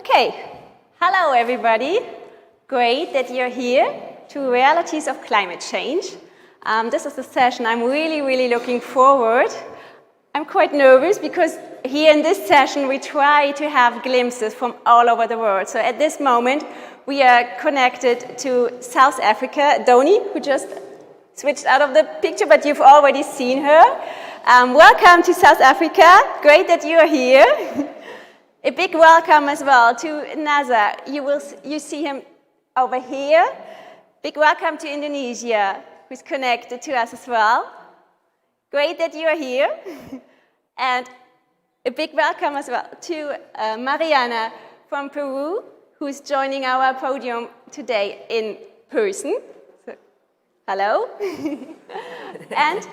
Okay, hello everybody. Great that you're here to Realities of Climate Change. This is a session I'm really looking forward. I'm quite nervous because here in this session we try to have glimpses from all over the world. So at this moment we are connected to South Africa, Ndoni, who just switched out of the picture, but you've already seen her. Welcome to South Africa. Great that you are here. A big welcome as well to Nazar. You see him over here. Big welcome to Indonesia, who's connected to us as well. Great that you are here. And a big welcome as well to Mariana from Peru, who's joining our podium today in person. So, hello. And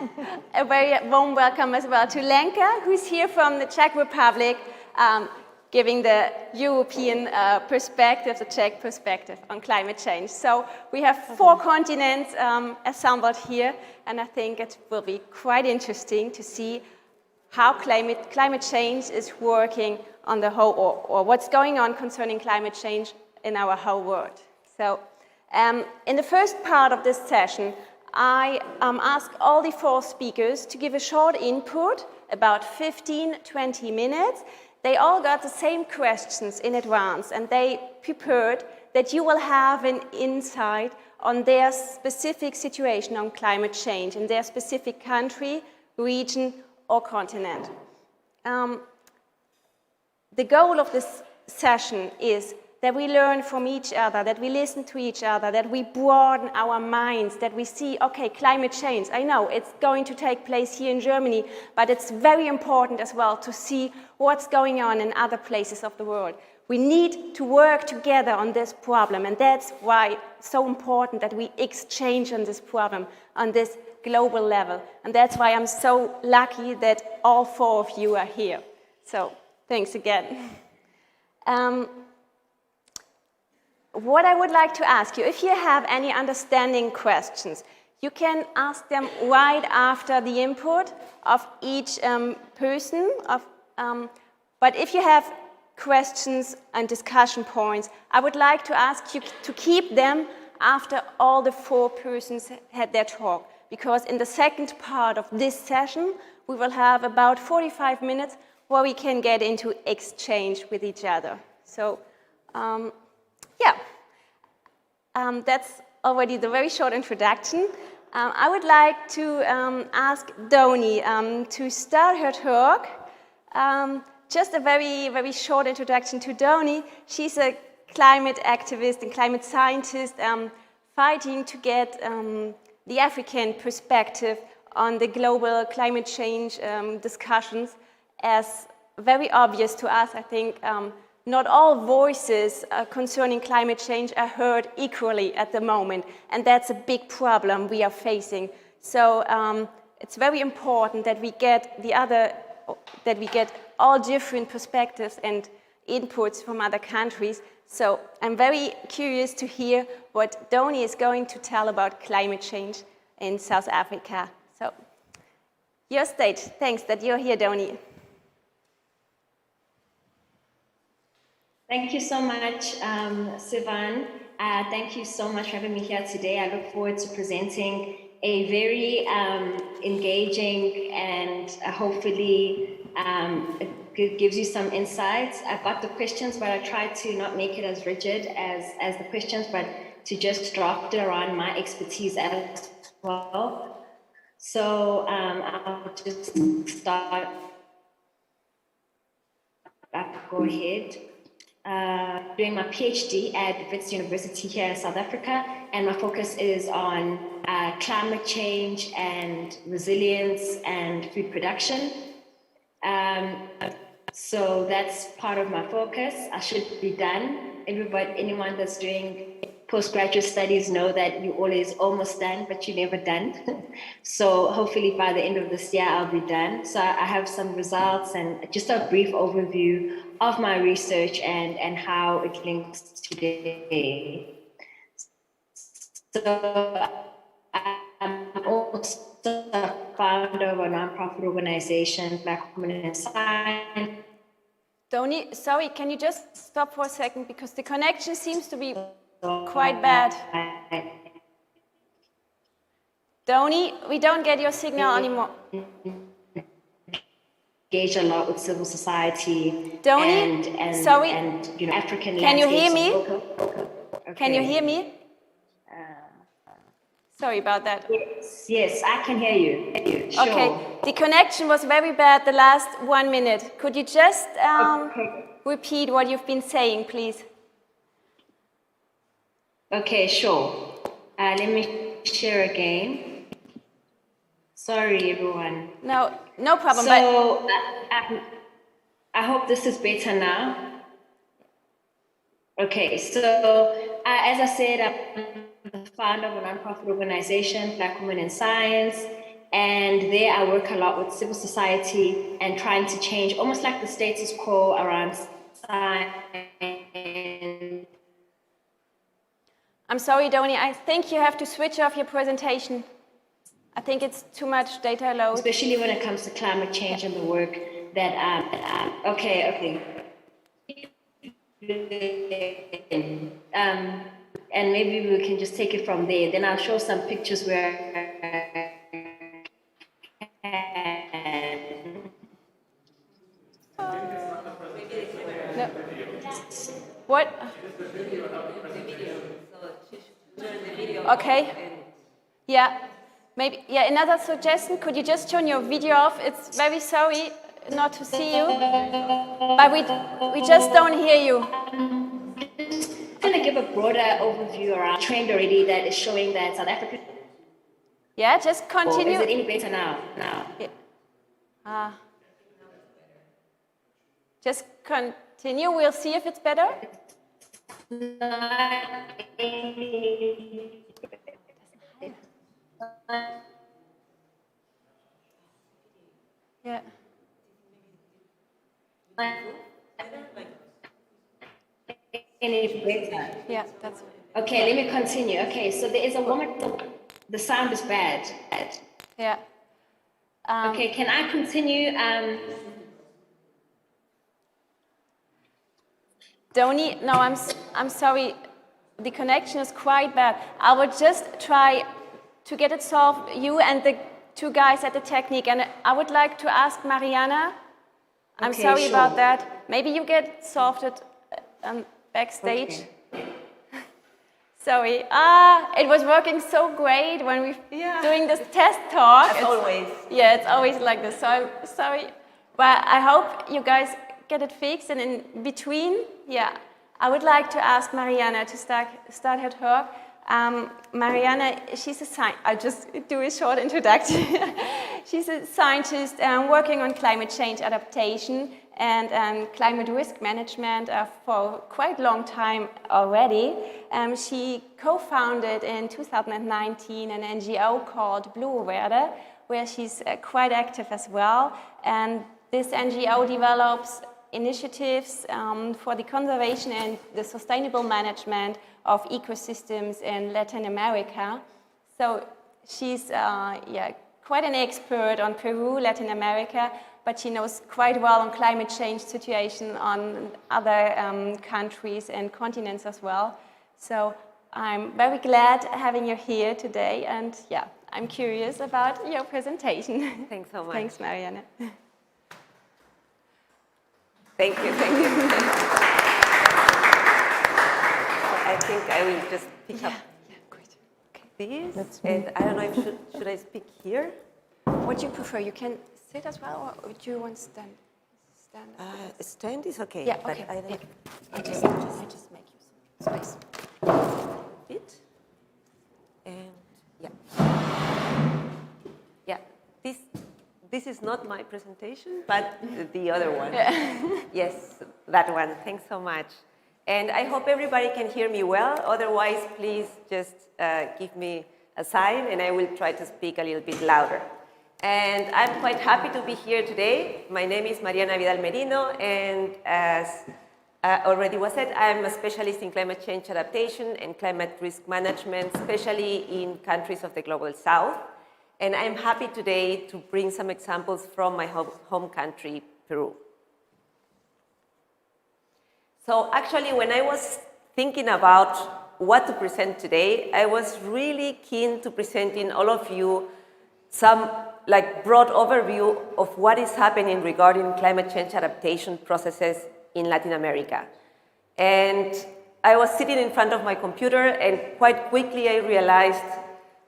a very warm welcome as well to Lenka, who's here from the Czech Republic, giving the European perspective, the Czech perspective on climate change. So we have 4 continents assembled here, and I think it will be quite interesting to see how climate change is working on the whole, or what's going on concerning climate change in our whole world. So in the first part of this session, I ask all the 4 speakers to give a short input, about 15-20 minutes. They all got the same questions in advance, and they prepared that you will have an insight on their specific situation on climate change in their specific country, region, or continent. The goal of this session is that we learn from each other, that we listen to each other, that we broaden our minds, that we see, okay, climate change, I know it's going to take place here in Germany, but it's very important as well to see what's going on in other places of the world. We need to work together on this problem, and that's why it's so important that we exchange on this problem, on this global level. And that's why I'm so lucky that all 4 of you are here. So, thanks again. What I would like to ask you, if you have any understanding questions, you can ask them right after the input of each person. But if you have questions and discussion points, I would like to ask you to keep them after all the 4 persons had their talk. Because in the second part of this session, we will have about 45 minutes where we can get into exchange with each other. So, that's already the very short introduction. I would like to ask Ndoni to start her talk. Just a very short introduction to Ndoni. She's a climate activist and climate scientist fighting to get the African perspective on the global climate change discussions. As very obvious to us, I think not all voices concerning climate change are heard equally at the moment, and that's a big problem we are facing. So it's very important that we get all different perspectives and inputs from other countries. So I'm very curious to hear what Ndoni is going to tell about climate change in South Africa. So your stage. Thanks that you're here, Ndoni. Thank you so much, Siv-Ann. Thank you so much for having me here today. I look forward to presenting a very engaging and hopefully it gives you some insights. I've got the questions, but I try to not make it as rigid as the questions, but to just draft it around my expertise as well. So I'll just start. Go ahead. Doing my PhD at Wits University here in South Africa, and my focus is on climate change and resilience and food production. So that's part of my focus. I should be done. Anyone that's doing postgraduate studies know that you're always almost done, but you're never done. So hopefully by the end of this year, I'll be done. So I have some results and just a brief overview of my research and how it links today. So I'm also a founder of a nonprofit organization, Black Women in Science, Ndoni, sorry, can you just stop for a second because the connection seems to be quite bad. Ndoni, we don't get your signal anymore. Engage a lot with civil society Ndoni, and sorry, and you know, African can you hear landscapes. me? Okay. Can you hear me? Sorry about that. Yes, I can hear you. Sure. Okay, the connection was very bad the last 1 minute. Could you just repeat what you've been saying, please? Okay, sure. Let me share again. Sorry, everyone. No problem. So I hope this is better now. Okay, so as I said, I'm the founder of a nonprofit organization, Black Women in Science, and there I work a lot with civil society and trying to change almost like the status quo around science. I'm sorry, Ndoni, I think you have to switch off your presentation. I think it's too much data load. Especially when it comes to climate change and the work that okay. And maybe we can just take it from there. Then I'll show some pictures where No. What? Okay. Yeah. Maybe. Yeah. Another suggestion. Could you just turn your video off? It's very sorry not to see you, but we just don't hear you. I'm going to give a broader overview around trend already that is showing that South Africa. Yeah, just continue. Is it any better now? Yeah. Just continue. We'll see if it's better. Yeah. Any better? Yeah, that's okay. Let me continue. Okay, so there is a woman. The sound is bad. Yeah. Okay, can I continue? Ndoni, no, I'm sorry. The connection is quite bad. I would just try to get it solved. You and the two guys at the technique, and I would like to ask Mariana. I'm okay, sorry sure. about that. Maybe you get solved it backstage. Okay. Sorry. It was working so great when we doing this test talk. As always. Yeah, it's always like this. So I'm sorry, but I hope you guys get it fixed. And in between, I would like to ask Mariana to start her talk. Mariana, she's a scientist. I'll just do a short introduction. She's a scientist working on climate change adaptation and climate risk management for quite a long time already. She co-founded in 2019 an NGO called BluoVerda, where she's quite active as well. And this NGO develops initiatives for the conservation and the sustainable management of ecosystems in Latin America. So she's quite an expert on Peru, Latin America, but she knows quite well on climate change situation on other countries and continents as well. So I'm very glad having you here today, and I'm curious about your presentation. Thanks so much. Thanks, Mariana. Thank you. I think I will just pick up this, and I don't know if should I speak here? What do you prefer? You can sit as well, or do you want stand? Stand is okay. Yeah, but okay. I don't. I just make you some space. It and This is not my presentation, but the other one. Yes, that one. Thanks so much. And I hope everybody can hear me well. Otherwise, please just give me a sign and I will try to speak a little bit louder. And I'm quite happy to be here today. My name is Mariana Vidal Merino, and as already was said, I'm a specialist in climate change adaptation and climate risk management, especially in countries of the Global South. And I'm happy today to bring some examples from my home country, Peru. So actually, when I was thinking about what to present today, I was really keen to present in all of you some broad overview of what is happening regarding climate change adaptation processes in Latin America. And I was sitting in front of my computer, and quite quickly I realized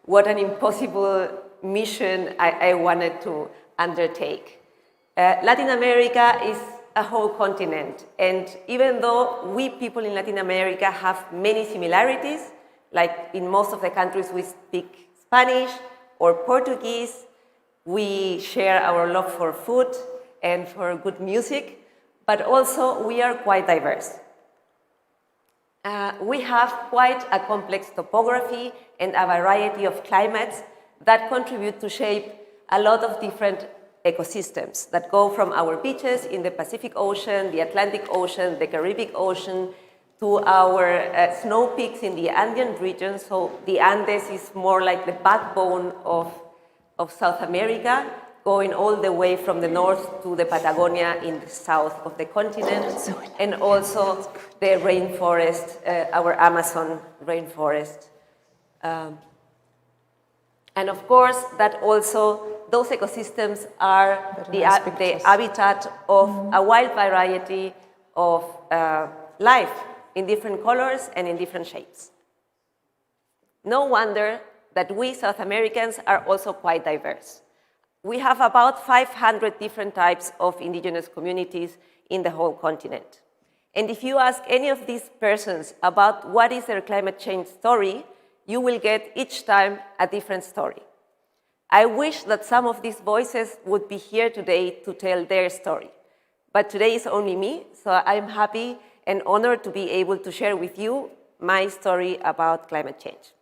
what an impossible mission I wanted to undertake. Latin America is a whole continent, and even though we people in Latin America have many similarities, like in most of the countries we speak Spanish or Portuguese, we share our love for food and for good music, but also we are quite diverse. We have quite a complex topography and a variety of climates that contribute to shape a lot of different ecosystems that go from our beaches in the Pacific Ocean, the Atlantic Ocean, the Caribbean Ocean, to our snow peaks in the Andean region. So the Andes is more like the backbone of South America, going all the way from the north to the Patagonia in the south of the continent, and also the rainforest, our Amazon rainforest. And of course, that also, those ecosystems are the habitat of a wide variety of life in different colors and in different shapes. No wonder that we South Americans are also quite diverse. We have about 500 different types of indigenous communities in the whole continent. And if you ask any of these persons about what is their climate change story, you will get each time a different story. I wish that some of these voices would be here today to tell their story. But today is only me, so I'm happy and honored to be able to share with you my story about climate change.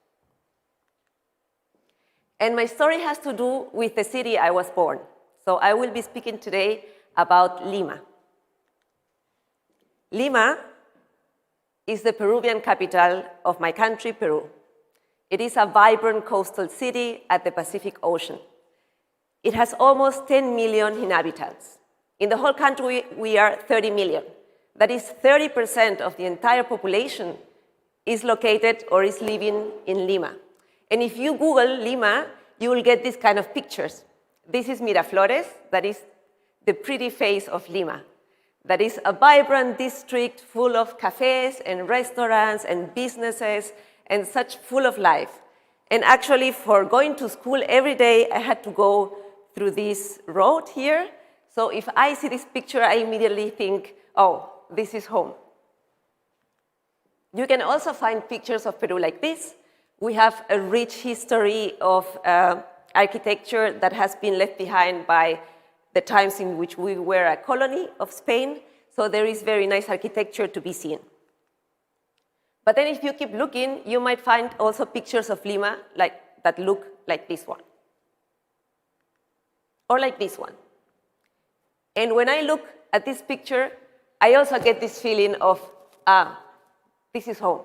And my story has to do with the city I was born. So I will be speaking today about Lima. Lima is the Peruvian capital of my country, Peru. It is a vibrant coastal city at the Pacific Ocean. It has almost 10 million inhabitants. In the whole country, we are 30 million. That is 30% of the entire population is located or is living in Lima. And if you Google Lima, you will get these kind of pictures. This is Miraflores, that is the pretty face of Lima. That is a vibrant district full of cafes and restaurants and businesses and such full of life. And actually, for going to school every day, I had to go through this road here. So if I see this picture, I immediately think, oh, this is home. You can also find pictures of Peru like this. We have a rich history of architecture that has been left behind by the times in which we were a colony of Spain. So there is very nice architecture to be seen. But then if you keep looking, you might find also pictures of Lima that look like this one. Or like this one. And when I look at this picture, I also get this feeling of, this is home.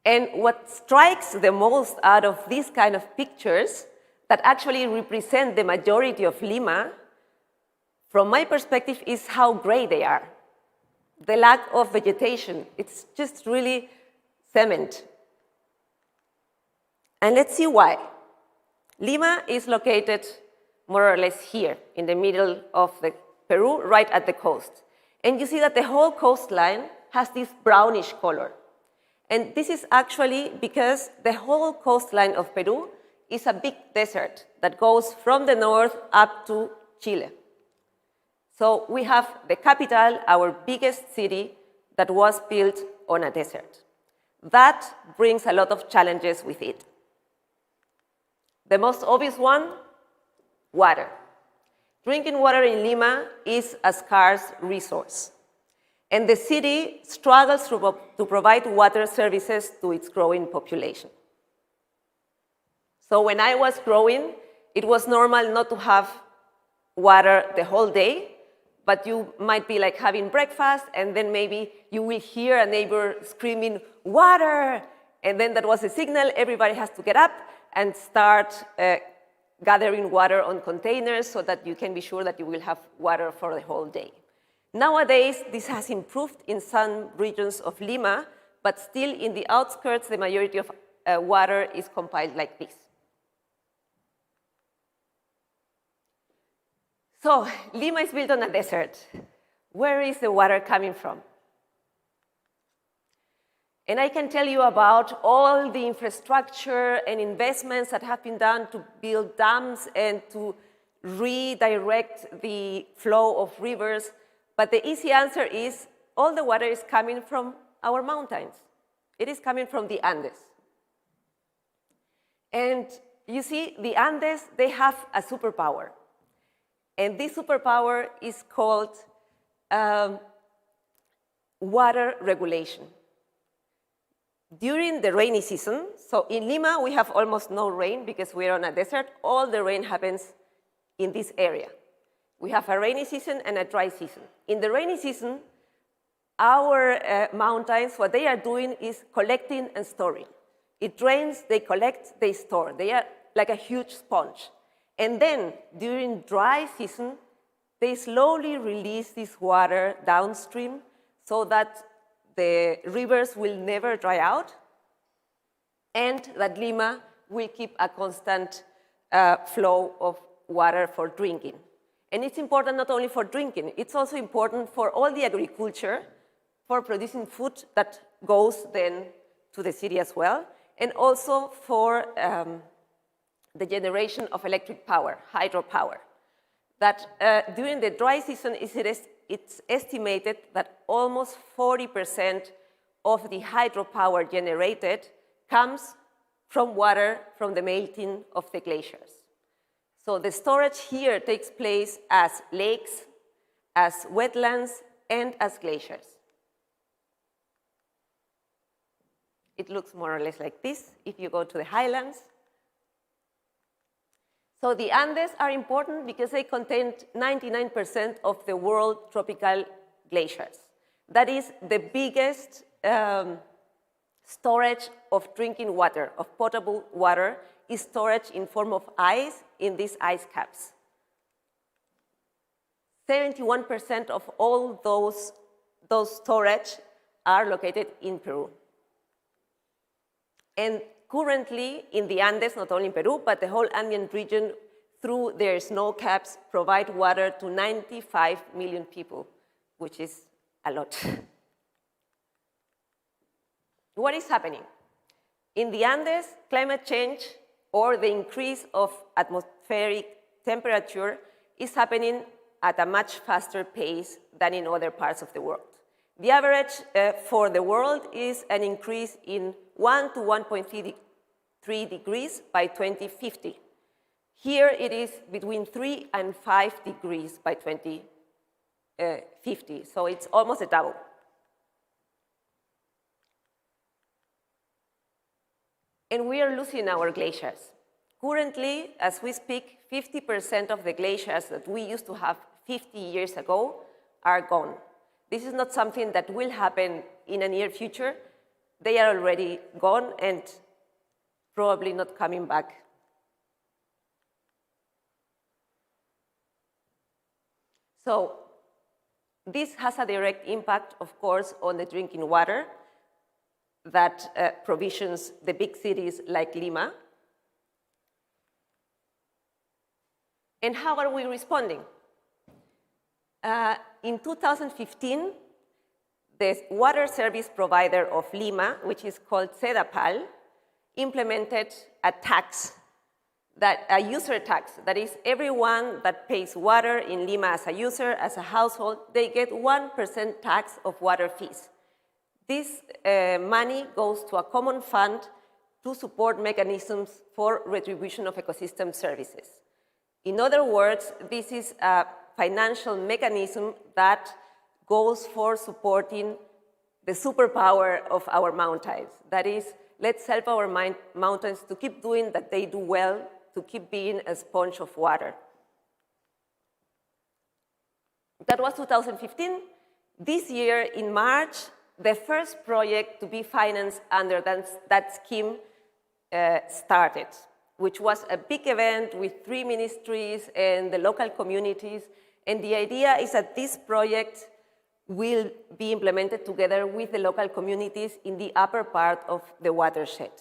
And what strikes the most out of these kind of pictures that actually represent the majority of Lima, from my perspective, is how gray they are. The lack of vegetation, it's just really cement. And let's see why. Lima is located more or less here, in the middle of the Peru, right at the coast. And you see that the whole coastline has this brownish color. And this is actually because the whole coastline of Peru is a big desert that goes from the north up to Chile. So we have the capital, our biggest city, that was built on a desert. That brings a lot of challenges with it. The most obvious one, water. Drinking water in Lima is a scarce resource. And the city struggles to provide water services to its growing population. So when I was growing, it was normal not to have water the whole day, but you might be like having breakfast, and then maybe you will hear a neighbor screaming, water! And then that was a signal, everybody has to get up and start gathering water on containers so that you can be sure that you will have water for the whole day. Nowadays, this has improved in some regions of Lima, but still in the outskirts, the majority of water is compiled like this. So, Lima is built on a desert. Where is the water coming from? And I can tell you about all the infrastructure and investments that have been done to build dams and to redirect the flow of rivers. But the easy answer is all the water is coming from our mountains. It is coming from the Andes. And you see, the Andes, they have a superpower. And this superpower is called water regulation. During the rainy season, so in Lima, we have almost no rain because we're on a desert. All the rain happens in this area. We have a rainy season and a dry season. In the rainy season, our mountains, what they are doing is collecting and storing. It rains, they collect, they store. They are like a huge sponge. And then, during dry season, they slowly release this water downstream so that the rivers will never dry out and that Lima will keep a constant flow of water for drinking. And it's important not only for drinking, it's also important for all the agriculture, for producing food that goes then to the city as well, and also for the generation of electric power, hydropower. That during the dry season, it's estimated that almost 40% of the hydropower generated comes from water from the melting of the glaciers. So the storage here takes place as lakes, as wetlands, and as glaciers. It looks more or less like this if you go to the highlands. So the Andes are important because they contain 99% of the world tropical glaciers. That is the biggest storage of drinking water, of potable water, is storage in form of ice in these ice caps. 71% of all those storage are located in Peru. And currently, in the Andes, not only in Peru, but the whole Andean region, through their snow caps, provide water to 95 million people, which is a lot. What is happening? In the Andes, climate change, or the increase of atmospheric temperature, is happening at a much faster pace than in other parts of the world. The average for the world is an increase in 1 to 1.3 degrees by 2050. Here it is between 3 and 5 degrees by 2050, so it's almost a double. And we are losing our glaciers. Currently, as we speak, 50% of the glaciers that we used to have 50 years ago are gone. This is not something that will happen in the near future. They are already gone and probably not coming back. So this has a direct impact, of course, on the drinking water that provisions the big cities like Lima. And how are we responding? In 2015, the water service provider of Lima, which is called CEDAPAL, implemented a tax, a user tax. That is, everyone that pays water in Lima as a user, as a household, they get 1% tax of water fees. This money goes to a common fund to support mechanisms for retribution of ecosystem services. In other words, this is a financial mechanism that goes for supporting the superpower of our mountains. That is, let's help our mountains to keep doing that they do well, to keep being a sponge of water. That was 2015. This year, in March, the first project to be financed under that scheme started, which was a big event with 3 ministries and the local communities. And the idea is that this project will be implemented together with the local communities in the upper part of the watershed.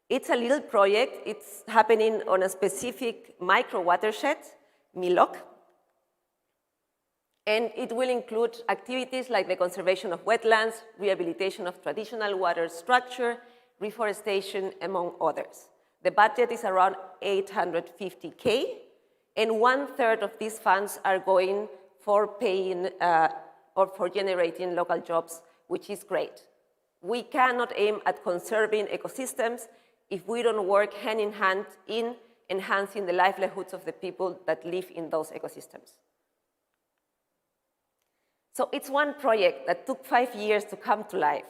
It's a little project. It's happening on a specific micro watershed, Milok, and it will include activities like the conservation of wetlands, rehabilitation of traditional water structure, reforestation, among others. The budget is around 850K, and 1/3 of these funds are going for paying or for generating local jobs, which is great. We cannot aim at conserving ecosystems if we don't work hand in hand in enhancing the livelihoods of the people that live in those ecosystems. So it's one project that took 5 years to come to life.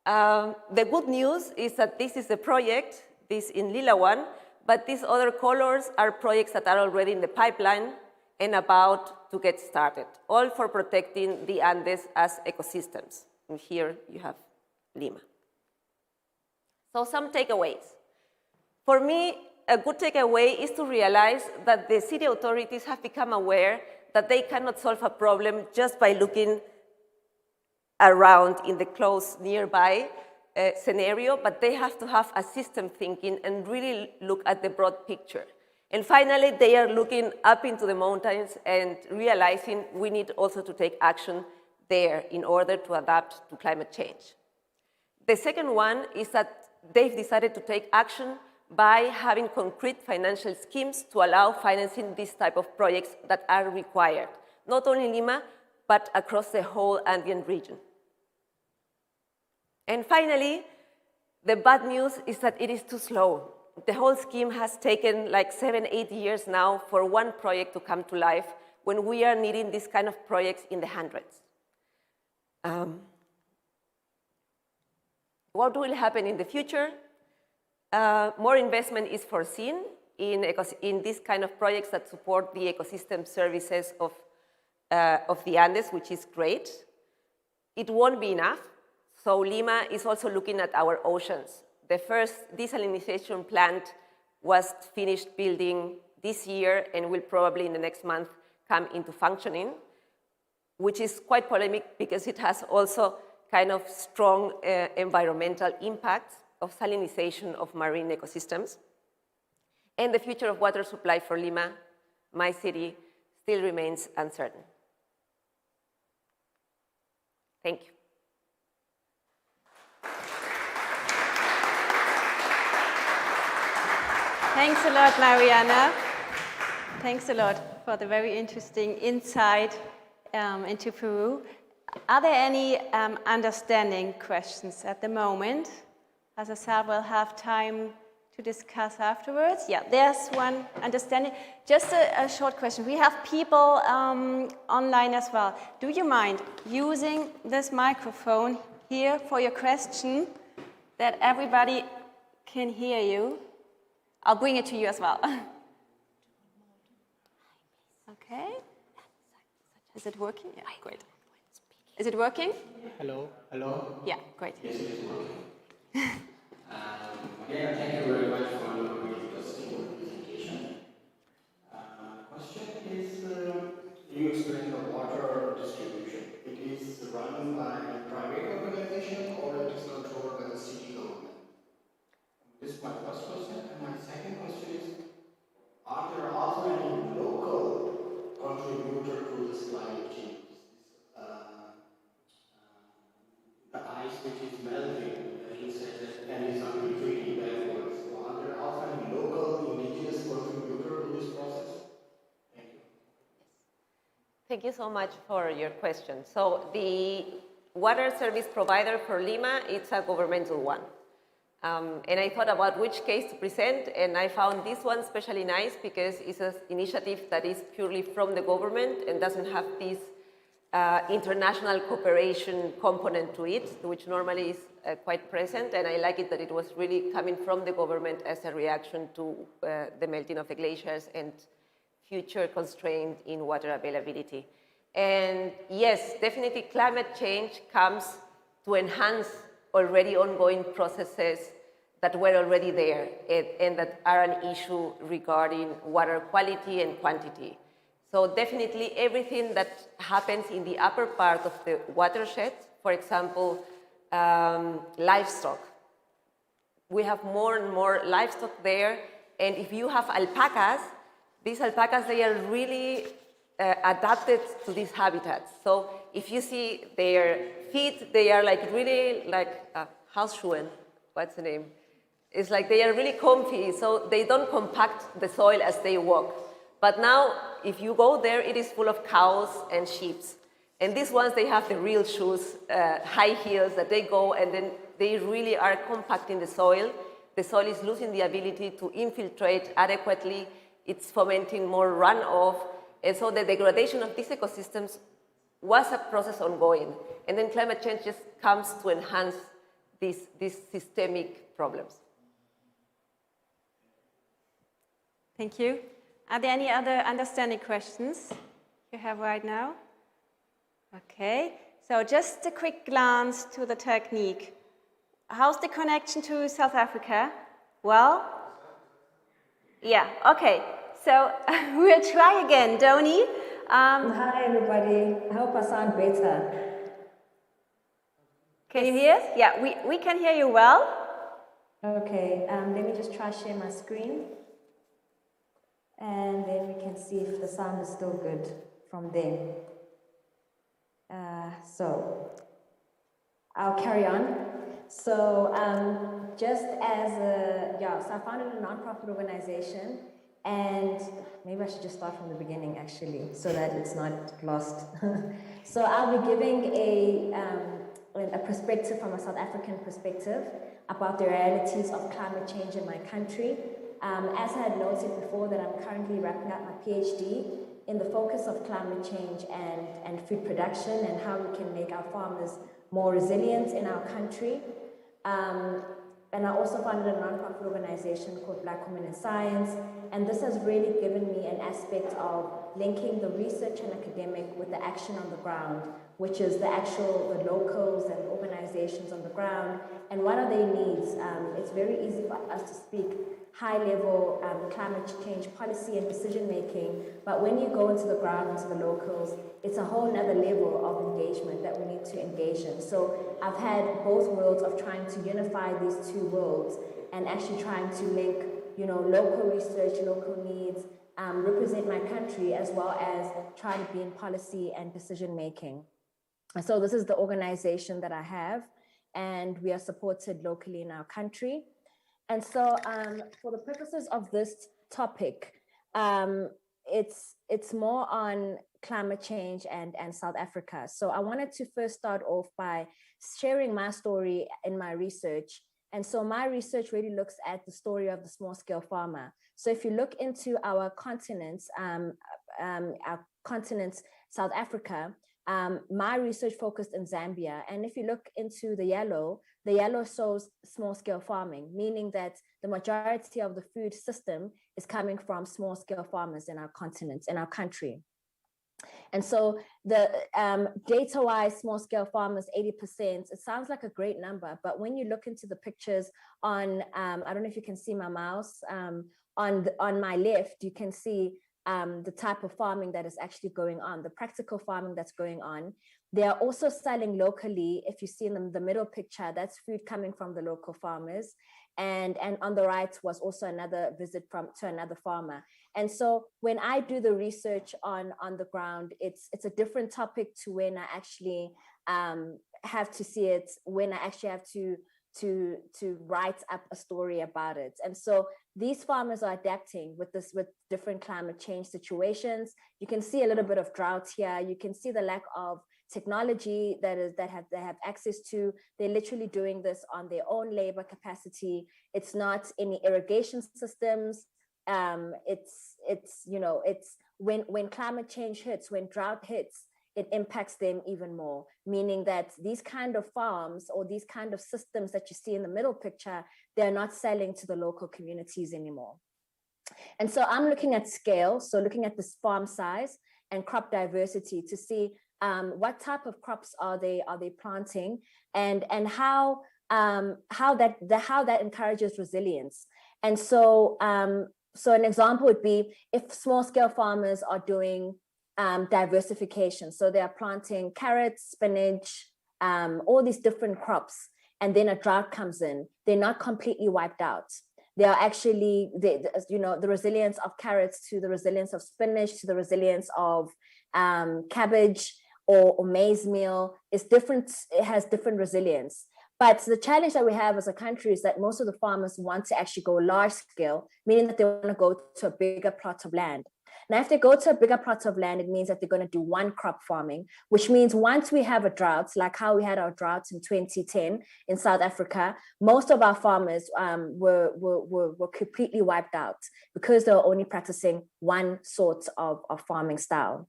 The good news is that this is the project, this in lila one, but these other colors are projects that are already in the pipeline and about to get started, all for protecting the Andes as ecosystems. And here you have Lima. So some takeaways. For me, a good takeaway is to realize that the city authorities have become aware that they cannot solve a problem just by looking around in the close nearby scenario, but they have to have a system thinking and really look at the broad picture. And finally, they are looking up into the mountains and realizing we need also to take action there in order to adapt to climate change. The second one is that they've decided to take action by having concrete financial schemes to allow financing these type of projects that are required, not only in Lima, but across the whole Andean region. And finally, the bad news is that it is too slow. The whole scheme has taken like 7-8 years now for one project to come to life when we are needing these kind of projects in the hundreds. What will happen in the future? More investment is foreseen in these kind of projects that support the ecosystem services of the Andes, which is great. It won't be enough. So Lima is also looking at our oceans. The first desalination plant was finished building this year and will probably in the next month come into functioning, which is quite polemic because it has also kind of strong environmental impacts of salinization of marine ecosystems. And the future of water supply for Lima, my city, still remains uncertain. Thank you. Thanks a lot, Mariana. Thanks a lot for the very interesting insight into Peru. Are there any understanding questions at the moment? As I said, we'll have time to discuss afterwards. Yeah, there's one understanding. Just a short question. We have people online as well. Do you mind using this microphone here for your question that everybody can hear you? I'll bring it to you as well. Okay. Is it working? Yeah, great. Is it working? Hello. Hello. Yeah, great. Yes, it is working. Again, thank you very much for your very interesting presentation. Question is, you explained the water distribution. It is run by a private organization or it is controlled by the city government? This is my first question. And my second question is, are there also any local contributor to this climate change? The ice which is melting, you said that, and is retreating backwards. So are there also any local indigenous contributor to this process? Thank you. Thank you so much for your question. So the water service provider for Lima, it's a governmental one. And I thought about which case to present, and I found this one especially nice because it's an initiative that is purely from the government and doesn't have this international cooperation component to it, which normally is quite present, and I like it that it was really coming from the government as a reaction to the melting of the glaciers and future constraint in water availability. And yes, definitely climate change comes to enhance already ongoing processes that were already there and that are an issue regarding water quality and quantity. So definitely everything that happens in the upper part of the watershed, for example, livestock. We have more and more livestock there, and if you have alpacas, these alpacas, they are really adapted to these habitats. So if you see their feet, they are like really like Hausschuhen, what's the name? It's like they are really comfy, so they don't compact the soil as they walk. But now, if you go there, it is full of cows and sheep. And these ones, they have the real shoes, high heels that they go, and then they really are compacting the soil. The soil is losing the ability to infiltrate adequately. It's fomenting more runoff. And so the degradation of these ecosystems was a process ongoing. And then climate change just comes to enhance these systemic problems. Thank you. Are there any other understanding questions you have right now? Okay, so just a quick glance to the technique. How's the connection to South Africa? Well, yeah, okay. So we'll try again. Ndoni? Hi, everybody. I hope I sound better. Can you hear us? Yeah, we can hear you well. Okay, let me just try share my screen. And then we can see if the sound is still good from there. So I'll carry on. So just as so I founded a nonprofit organization, and maybe I should just start from the beginning actually, so that it's not lost. So I'll be giving a perspective from a South African perspective about the realities of climate change in my country. As I had noted before, that I'm currently wrapping up my PhD in the focus of climate change and food production, and how we can make our farmers more resilient in our country. And I also founded a nonprofit organization called Black Women in Science, and this has really given me an aspect of linking the research and academic with the action on the ground, which is the locals and organizations on the ground, and what are their needs. It's very easy for us to speak high-level climate change policy and decision-making, but when you go into the ground, into the locals, it's a whole nother level of engagement that we need to engage in. So I've had both worlds of trying to unify these two worlds and actually trying to link, local research, local needs, represent my country, as well as try to be in policy and decision-making. So this is the organization that I have, and we are supported locally in our country. And so for the purposes of this topic, it's more on climate change and South Africa. So I wanted to first start off by sharing my story in my research. And so my research really looks at the story of the small-scale farmer. So if you look into our continent, South Africa, my research focused in Zambia. And if you look into the yellow shows small-scale farming, meaning that the majority of the food system is coming from small-scale farmers in our continent, in our country. And so the data-wise, small-scale farmers, 80%, it sounds like a great number, but when you look into the pictures on, I don't know if you can see my mouse, on my left, you can see the type of farming that is actually going on, the practical farming that's going on. They are also selling locally. If you see in the middle picture, that's food coming from the local farmers. And on the right was also another visit to another farmer. And so when I do the research on the ground, it's a different topic to when I actually have to see it, when I actually have to write up a story about it. And so these farmers are adapting with different climate change situations. You can see a little bit of drought here. You can see the lack of technology they have access to. They're literally doing this on their own labor capacity. It's not any irrigation systems. It's when climate change hits, when drought hits, it impacts them even more, meaning that these kind of farms or these kind of systems that you see in the middle picture, they're not selling to the local communities anymore. And so I'm looking at scale, so looking at this farm size and crop diversity to see what type of crops are they planting, and how that encourages resilience. And so so an example would be if small-scale farmers are doing diversification. So they are planting carrots, spinach, all these different crops, and then a drought comes in. They're not completely wiped out. They are actually, the resilience of carrots to the resilience of spinach to the resilience of cabbage or maize meal is different. It has different resilience. But the challenge that we have as a country is that most of the farmers want to actually go large scale, meaning that they want to go to a bigger plot of land. Now, if they go to a bigger plot of land, it means that they're going to do one crop farming, which means once we have a drought, like how we had our drought in 2010 in South Africa, most of our farmers were completely wiped out because they were only practicing one sort of farming style.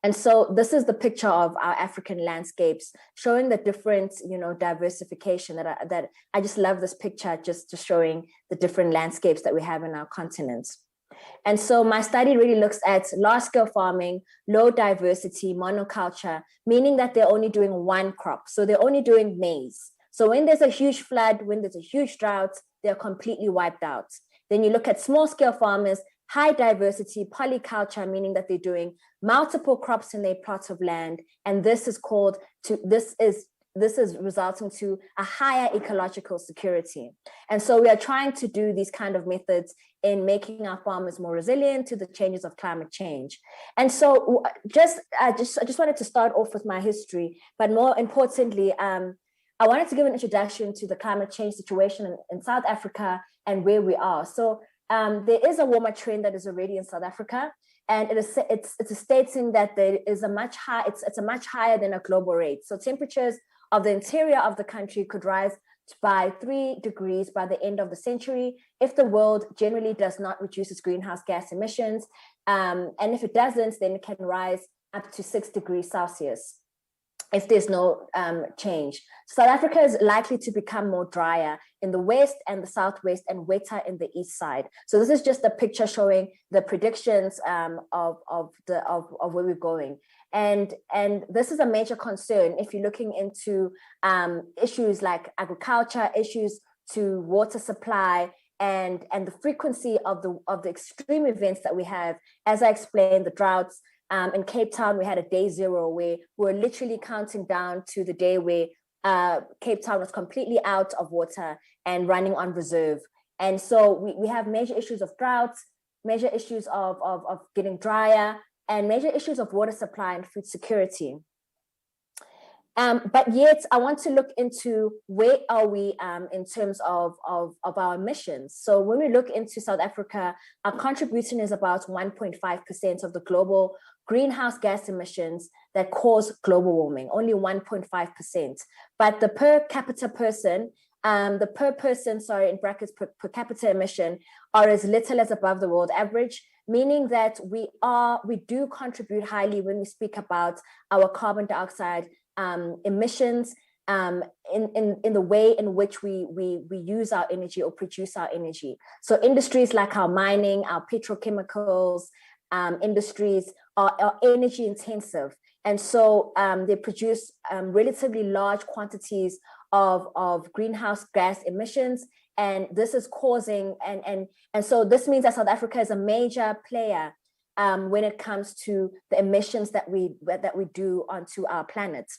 And so this is the picture of our African landscapes showing the different, diversification that I just love this picture, just to showing the different landscapes that we have in our continents. And so my study really looks at large-scale farming, low diversity, monoculture, meaning that they're only doing one crop. So they're only doing maize. So when there's a huge flood, when there's a huge drought, they're completely wiped out. Then you look at small-scale farmers, high diversity, polyculture, meaning that they're doing multiple crops in their plot of land. And this is resulting to a higher ecological security. And so we are trying to do these kind of methods in making our farmers more resilient to the changes of climate change. And so I just wanted to start off with my history, but more importantly, I wanted to give an introduction to the climate change situation in South Africa and where we are. So there is a warmer trend that is already in South Africa, and it's stating that there is a much higher than a global rate. So temperatures of the interior of the country could rise by 3 degrees by the end of the century if the world generally does not reduce its greenhouse gas emissions. And if it doesn't, then it can rise up to 6 degrees Celsius if there's no change. South Africa is likely to become more drier in the west and the southwest and wetter in the east side. So this is just a picture showing the predictions of where we're going. And this is a major concern if you're looking into issues like agriculture, issues to water supply, and the frequency of the extreme events that we have. As I explained, the droughts. In Cape Town, we had a day zero where we're literally counting down to the day where Cape Town was completely out of water and running on reserve. And so we have major issues of droughts, major issues of getting drier, and major issues of water supply and food security. But yet, I want to look into where are we in terms of our emissions. So when we look into South Africa, our contribution is about 1.5% of the global greenhouse gas emissions that cause global warming, only 1.5%. But the per capita capita emission are as little as above the world average, meaning that we do contribute highly when we speak about our carbon dioxide emissions in the way in which we use our energy or produce our energy. So industries like our mining, our petrochemicals industries are energy intensive. And so they produce relatively large quantities of greenhouse gas emissions. And this is causing, and so this means that South Africa is a major player when it comes to the emissions that we do onto our planet.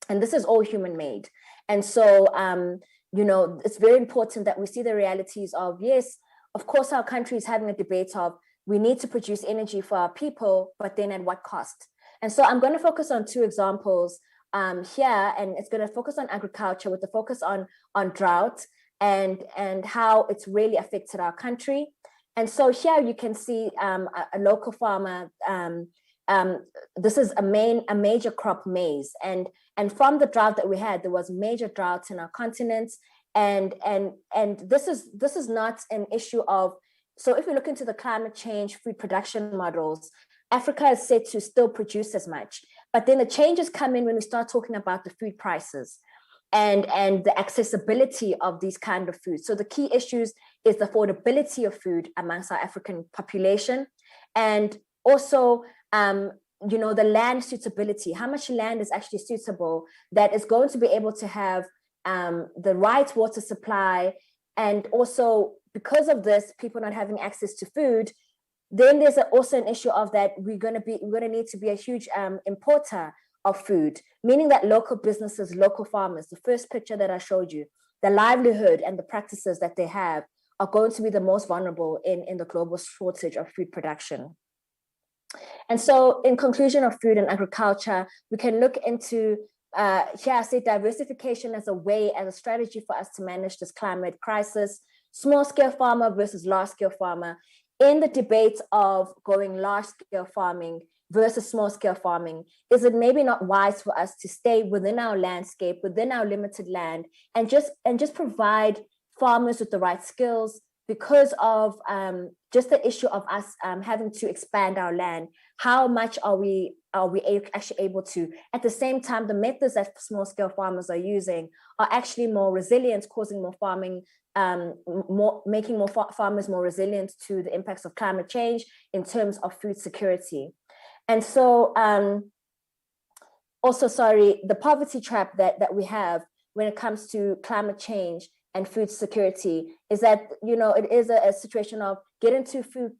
And this is all human made. And so, it's very important that we see the realities of, yes, of course, our country is having a debate of we need to produce energy for our people, but then at what cost? And so I'm going to focus on 2 examples here, and it's going to focus on agriculture with the focus on drought and how it's really affected our country. And so here you can see a local farmer. This is a major crop, maize, and from the drought that we had, there was major droughts in our continent, and this is not an issue of. So if we look into the climate change food production models, Africa is said to still produce as much, but then the changes come in when we start talking about the food prices and the accessibility of these kind of foods. So the key issues is the affordability of food amongst our African population, and also the land suitability. How much land is actually suitable that is going to be able to have the right water supply, and also because of this, people not having access to food, then there's also an issue of that we're going to need to be a huge importer of food, meaning that local businesses, local farmers, the first picture that I showed you, the livelihood and the practices that they have are going to be the most vulnerable in the global shortage of food production. And so in conclusion of food and agriculture, we can look into here I say diversification as a strategy for us to manage this climate crisis, small scale farmer versus large scale farmer, in the debate of going large scale farming versus small scale farming. Is it maybe not wise for us to stay within our landscape, within our limited land, and just provide farmers with the right skills, because of just the issue of us having to expand our land? How much are we actually able to? At the same time, the methods that small scale farmers are using are actually more resilient, causing more farming, making more farmers more resilient to the impacts of climate change in terms of food security. And so also, the poverty trap that we have when it comes to climate change and food security is that, it is a situation of get into food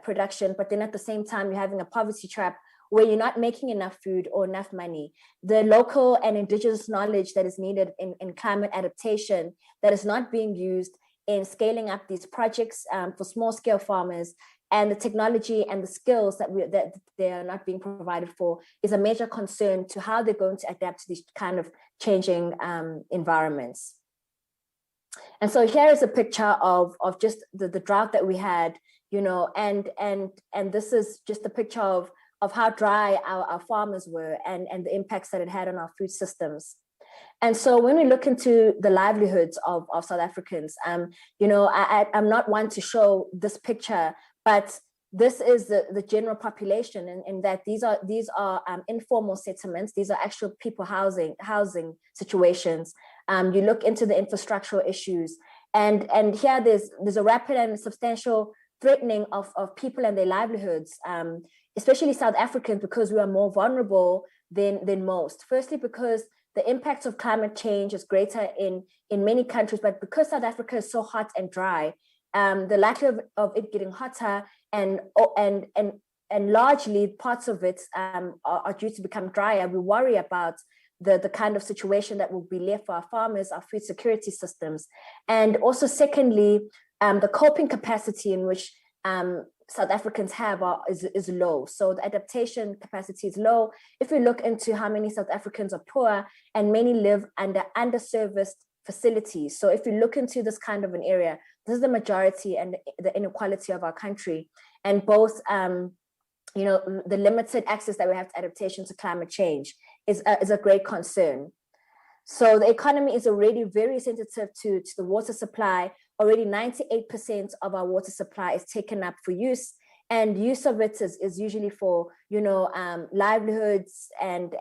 production, but then at the same time, you're having a poverty trap where you're not making enough food or enough money. The local and indigenous knowledge that is needed in climate adaptation that is not being used in scaling up these projects for small scale farmers, and the technology and the skills that they are not being provided for is a major concern to how they're going to adapt to these kind of changing environments. And so here is a picture of just the drought that we had, and this is just a picture of how dry our farmers were and the impacts that it had on our food systems. And so when we look into the livelihoods of South Africans, I'm not one to show this picture, but this is the general population, in that these are informal settlements. These are actual people housing situations. You look into the infrastructural issues, and here there's a rapid and substantial threatening of people and their livelihoods, especially South Africans, because we are more vulnerable than most. Firstly, because the impacts of climate change is greater in many countries, but because South Africa is so hot and dry, the likelihood of it getting hotter and largely parts of it are due to become drier. We worry about the kind of situation that will be left for our farmers, our food security systems. And also secondly, the coping capacity in which South Africans have is low. So the adaptation capacity is low. If we look into how many South Africans are poor, and many live under underserviced facilities. So if you look into this kind of an area, this is the majority and the inequality of our country. And both, the limited access that we have to adaptation to climate change is a great concern. So the economy is already very sensitive to the water supply. Already 98% of our water supply is taken up for use, and use of it is usually for livelihoods and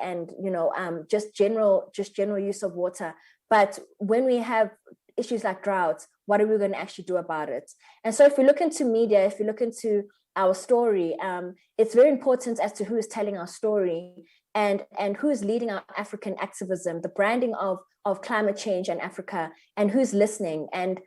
just general use of water. But when we have issues like drought, what are we going to actually do about it? And so if we look into media, if we look into our story, it's very important as to who is telling our story and who is leading our African activism, the branding of climate change in Africa, and who's listening, and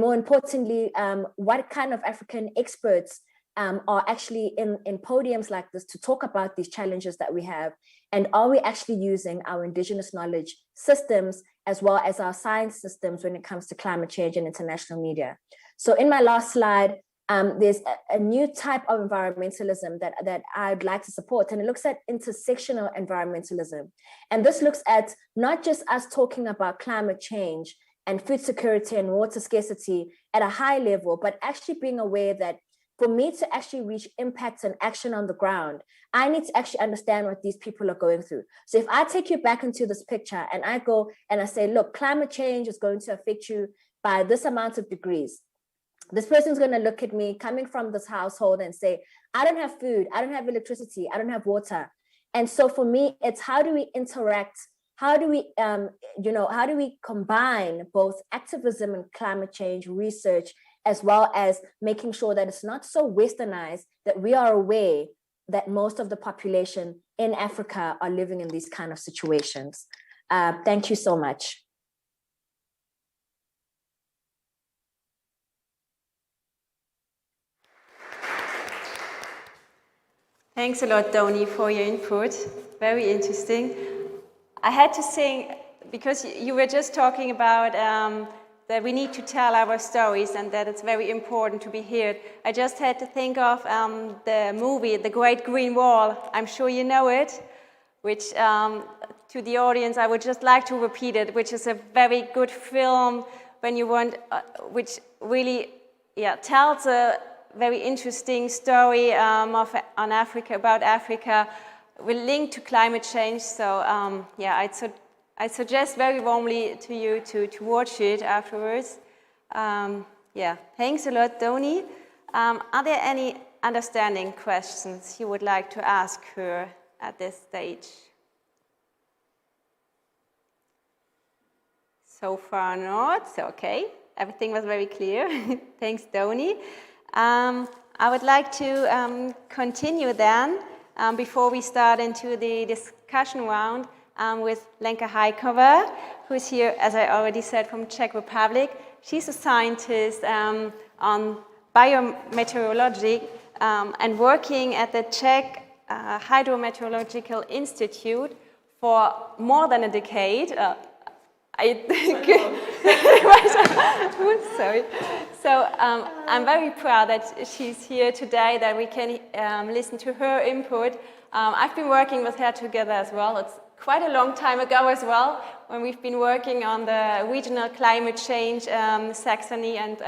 more importantly, what kind of African experts are actually in podiums like this to talk about these challenges that we have, and are we actually using our indigenous knowledge systems as well as our science systems when it comes to climate change and international media. So in my last slide, there's a new type of environmentalism that I'd like to support, and it looks at intersectional environmentalism. And this looks at not just us talking about climate change and food security and water scarcity at a high level, but actually being aware that for me to actually reach impact and action on the ground, I need to actually understand what these people are going through. So if I take you back into this picture and I go and I say, look, climate change is going to affect you by this amount of degrees. This person's going to look at me coming from this household and say, I don't have food, I don't have electricity, I don't have water. And so for me, it's how do we interact? How do we combine both activism and climate change research, as well as making sure that it's not so westernized, that we are aware that most of the population in Africa are living in these kind of situations. Thank you so much. Thanks a lot, Ndoni, for your input. Very interesting. I had to think, because you were just talking about that we need to tell our stories and that it's very important to be heard. I just had to think of the movie, The Great Green Wall. I'm sure you know it, which to the audience, I would just like to repeat it, which is a very good film when you want, which really tells a very interesting story on Africa, about Africa, will link to climate change. So I suggest very warmly to you to watch it afterwards. Thanks a lot, Ndoni. Are there any understanding questions you would like to ask her at this stage? So far not, so okay. Everything was very clear. Thanks, Ndoni. I would like to continue then, before we start into the discussion round, with Lenka Hajková, who's here, as I already said, from Czech Republic. She's a scientist on biometeorology and working at the Czech Hydrometeorological Institute for more than a decade. I think, sorry. So I'm very proud that she's here today, that we can listen to her input. I've been working with her together as well. It's quite a long time ago as well, when we've been working on the regional climate change, Saxony and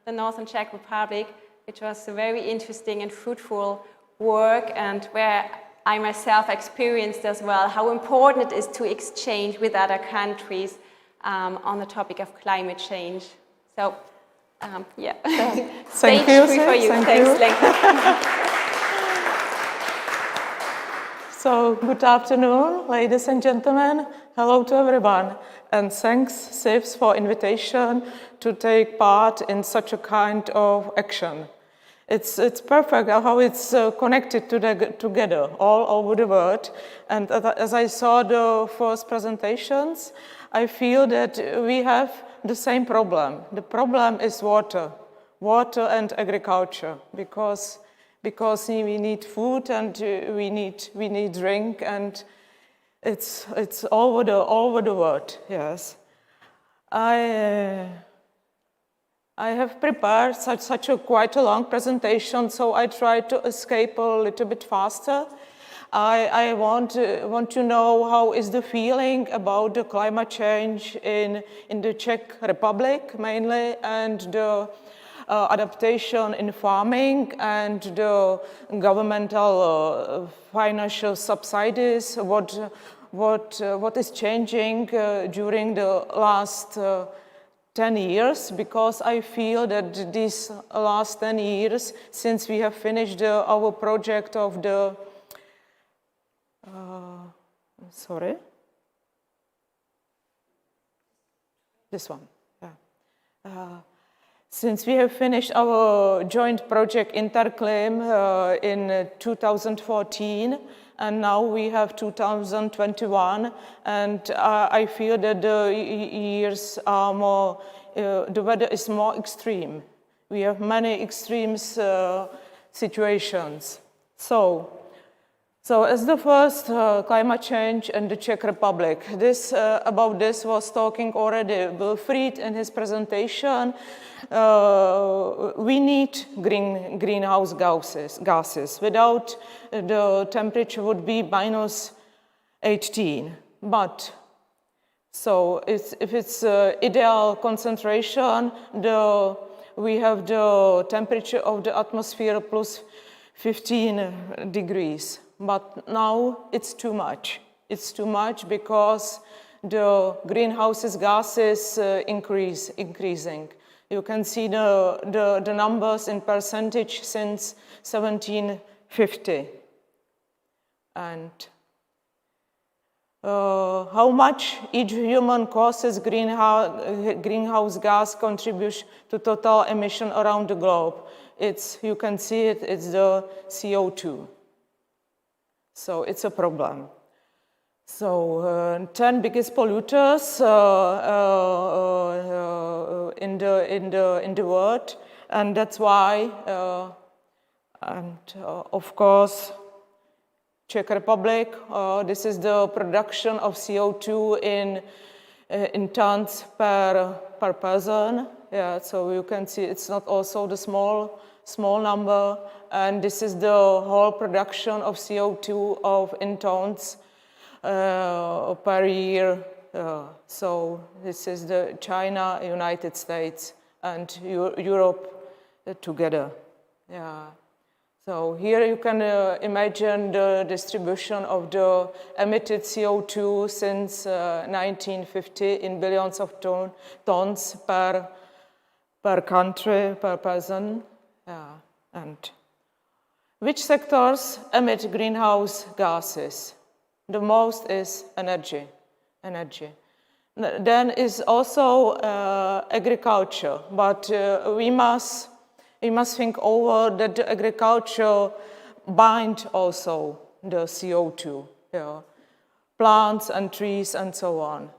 the Northern Czech Republic, which was a very interesting and fruitful work, and where I myself experienced as well how important it is to exchange with other countries on the topic of climate change. So, Thank you, for you. Thanks, Thanks, Lenka. So, good afternoon, ladies and gentlemen. Hello to everyone. And thanks, Siv, for invitation to take part in such a kind of action. It's perfect how it's connected together all over the world. And as I saw the first presentations, I feel that we have the same problem. The problem is water and agriculture, because we need food and we need drink, and it's all over the world. Yes, I have prepared such a quite a long presentation, so I try to escape a little bit faster. I want to know how is the feeling about the climate change in the Czech Republic mainly, and the adaptation in farming and the governmental financial subsidies. What is changing during the last 10 years, because I feel that these last 10 years, since we have finished our project of the, this one, since we have finished our joint project Interclim in 2014, and now we have 2021, and I feel that the years are more, the weather is more extreme. We have many extreme situations. So as the first climate change in the Czech Republic, about this was talking already Wilfried in his presentation. We need greenhouse gases. Without, the temperature would be minus 18. But so if it's ideal concentration, we have the temperature of the atmosphere plus 15 degrees. But now it's too much. It's too much because the greenhouse gases increasing. You can see the numbers in percentage since 1750. And how much each human causes greenhouse gas contributes to total emission around the globe. You can see it, it's the CO2. So it's a problem. So 10 biggest polluters in the world, and that's why, of course, Czech Republic. This is the production of CO2 in tons per person. Yeah, so you can see it's not also the small number. And this is the whole production of CO2 in tons per year. So this is the China, United States, and Europe together. Yeah. So here you can imagine the distribution of the emitted CO2 since 1950 in billions of tons per country, per person. Yeah. And which sectors emit greenhouse gases? The most is energy. Then is also agriculture, but we must think over that the agriculture bind also the CO2, yeah. Plants and trees and so on.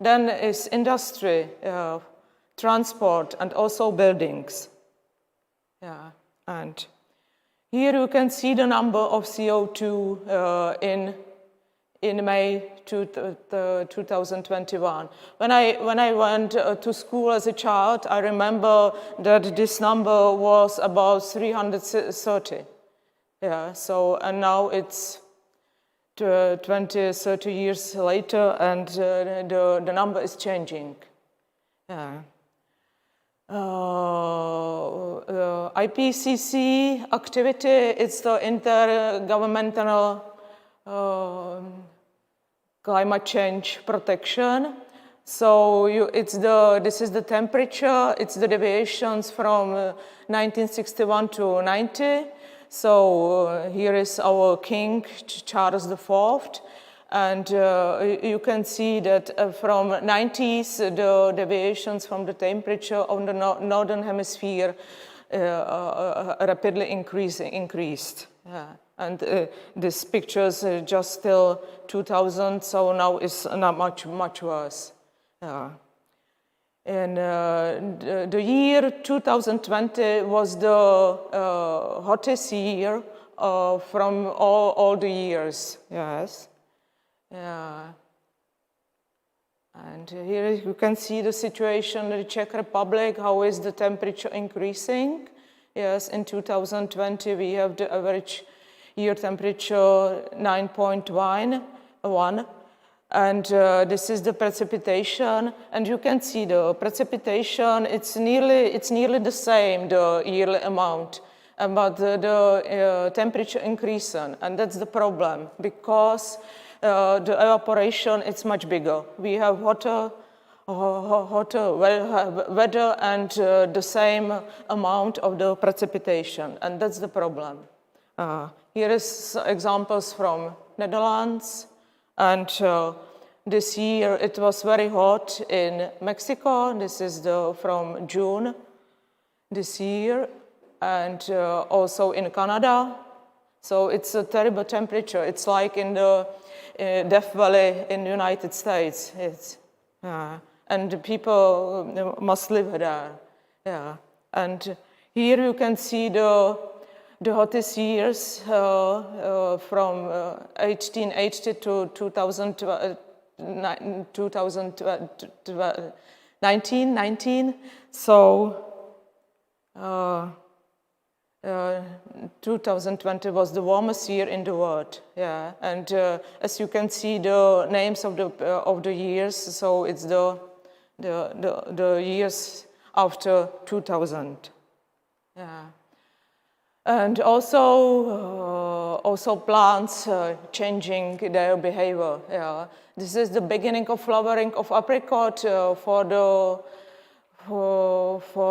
Then is industry, transport, and also buildings. Yeah. And here you can see the number of CO2 in May 2021. When I went to school as a child, I remember that this number was about 330. Yeah, so, and now it's 20, 30 years later, and the number is changing. Yeah. IPCC activity, it's the intergovernmental climate change protection. So this is the temperature, it's the deviations from 1961 to 90. So here is our king, Charles IV. And you can see that from 90s, the deviations from the temperature on the northern hemisphere rapidly increased. Yeah. And this picture's just till 2000, so now it's not much worse. Yeah. And the year 2020 was the hottest year from all the years. Yes. Yeah. And here you can see the situation in the Czech Republic, how is the temperature increasing. Yes, in 2020 we have the average year temperature 9.1, and this is the precipitation, and you can see the precipitation, it's nearly the same, the yearly amount, but the temperature increasing, and that's the problem, because the evaporation is much bigger. We have hotter weather and the same amount of the precipitation, and that's the problem. Here is examples from Netherlands, and this year it was very hot in Mexico. This is from June this year, and also in Canada. So it's a terrible temperature. It's like in the Death Valley in the United States. And the people must live there. Yeah. And here you can see the hottest years from 1880 to 1919. So 2020 was the warmest year in the world. Yeah. And as you can see, the names of the years. So it's the years after 2000. Yeah. And also plants changing their behavior. Yeah. This is the beginning of flowering of apricot for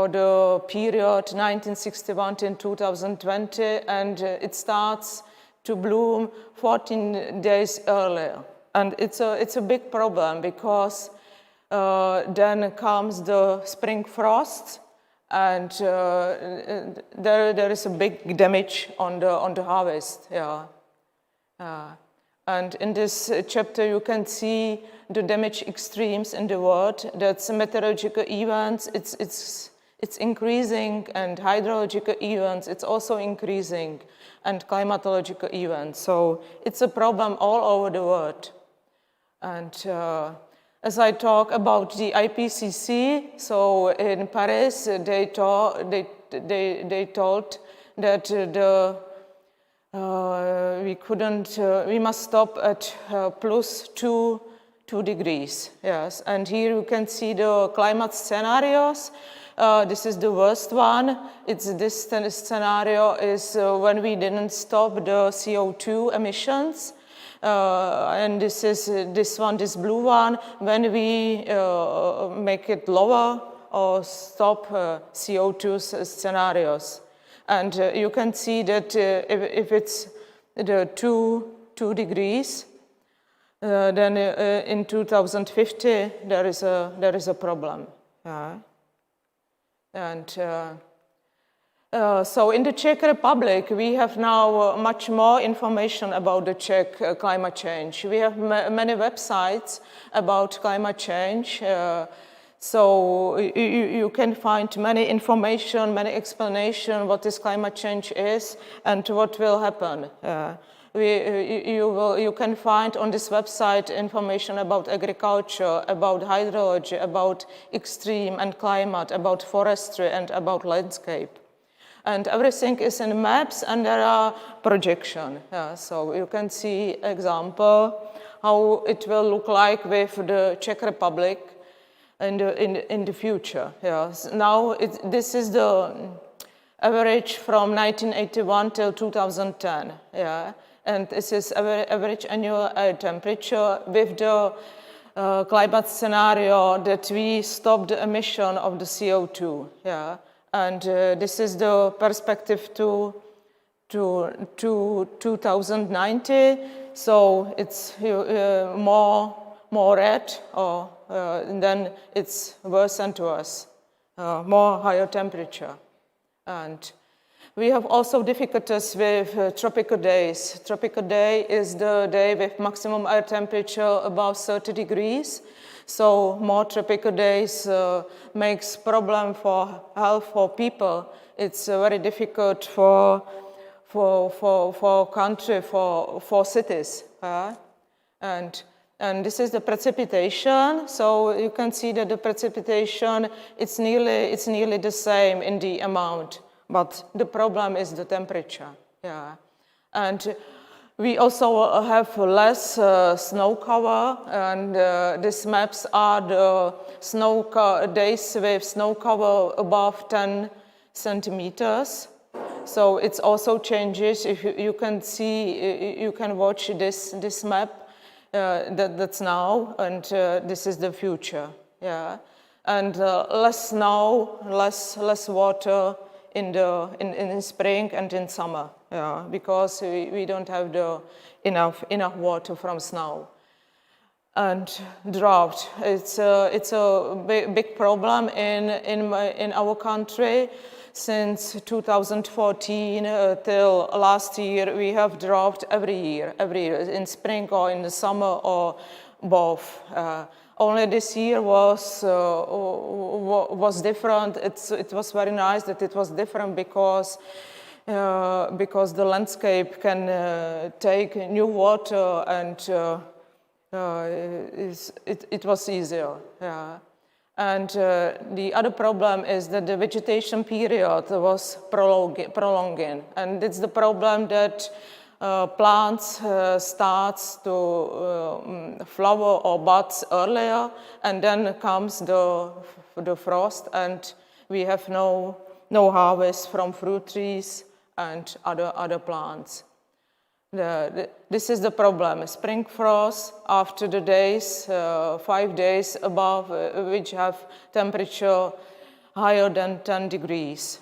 the period 1961 to 2020, and it starts to bloom 14 days earlier. And it's a big problem, because then comes the spring frost, and there is a big damage on the harvest. Yeah. And in this chapter you can see the damage extremes in the world. That's meteorological events. it's increasing, and hydrological events, it's also increasing, and climatological events. So it's a problem all over the world. And as I talk about the IPCC, so in Paris, they told that we must stop at plus 2 degrees, yes. And here you can see the climate scenarios. This is the worst one. This scenario is when we didn't stop the CO2 emissions. And this is this blue one, when we make it lower or stop CO2 scenarios. And you can see that if it's the 2 degrees, then in 2050 there is a problem. And so in the Czech Republic, we have now much more information about the Czech climate change. We have many websites about climate change. So you can find many information, many explanation what this climate change is and what will happen. You can find on this website information about agriculture, about hydrology, about extreme and climate, about forestry, and about landscape. And everything is in maps, and there are projections. So you can see example how it will look like with the Czech Republic in the future. Now this is the average from 1981 till 2010. And this is average annual air temperature with the climate scenario that we stop the emission of the CO2. And this is the perspective to 2090. So it's more red, or then it's worse and worse, more higher temperature. And we have also difficulties with tropical days. Tropical day is the day with maximum air temperature above 30 degrees. So more tropical days makes problem for health for people. It's very difficult for country, for cities. And this is the precipitation. So you can see that the precipitation, it's nearly the same in the amount. But the problem is the temperature, And we also have less snow cover, and these maps are the days with snow cover above 10 centimeters. So it also changes. If you can see, you can watch this map. That's now, and this is the future. And less snow, less water in spring and in summer, because we don't have enough water from snow. And drought, it's a big problem in our country. Since 2014 till last year, we have drought every year, in spring or in the summer or both. Only this year was different. It was very nice that it was different because the landscape can take new water, and it was easier. And the other problem is that the vegetation period was prolonging, and it's the problem that plants starts to flower or buds earlier, and then comes the frost, and we have no harvest from fruit trees and other plants. This is the problem. Spring frost after the days, 5 days above, which have temperature higher than 10 degrees.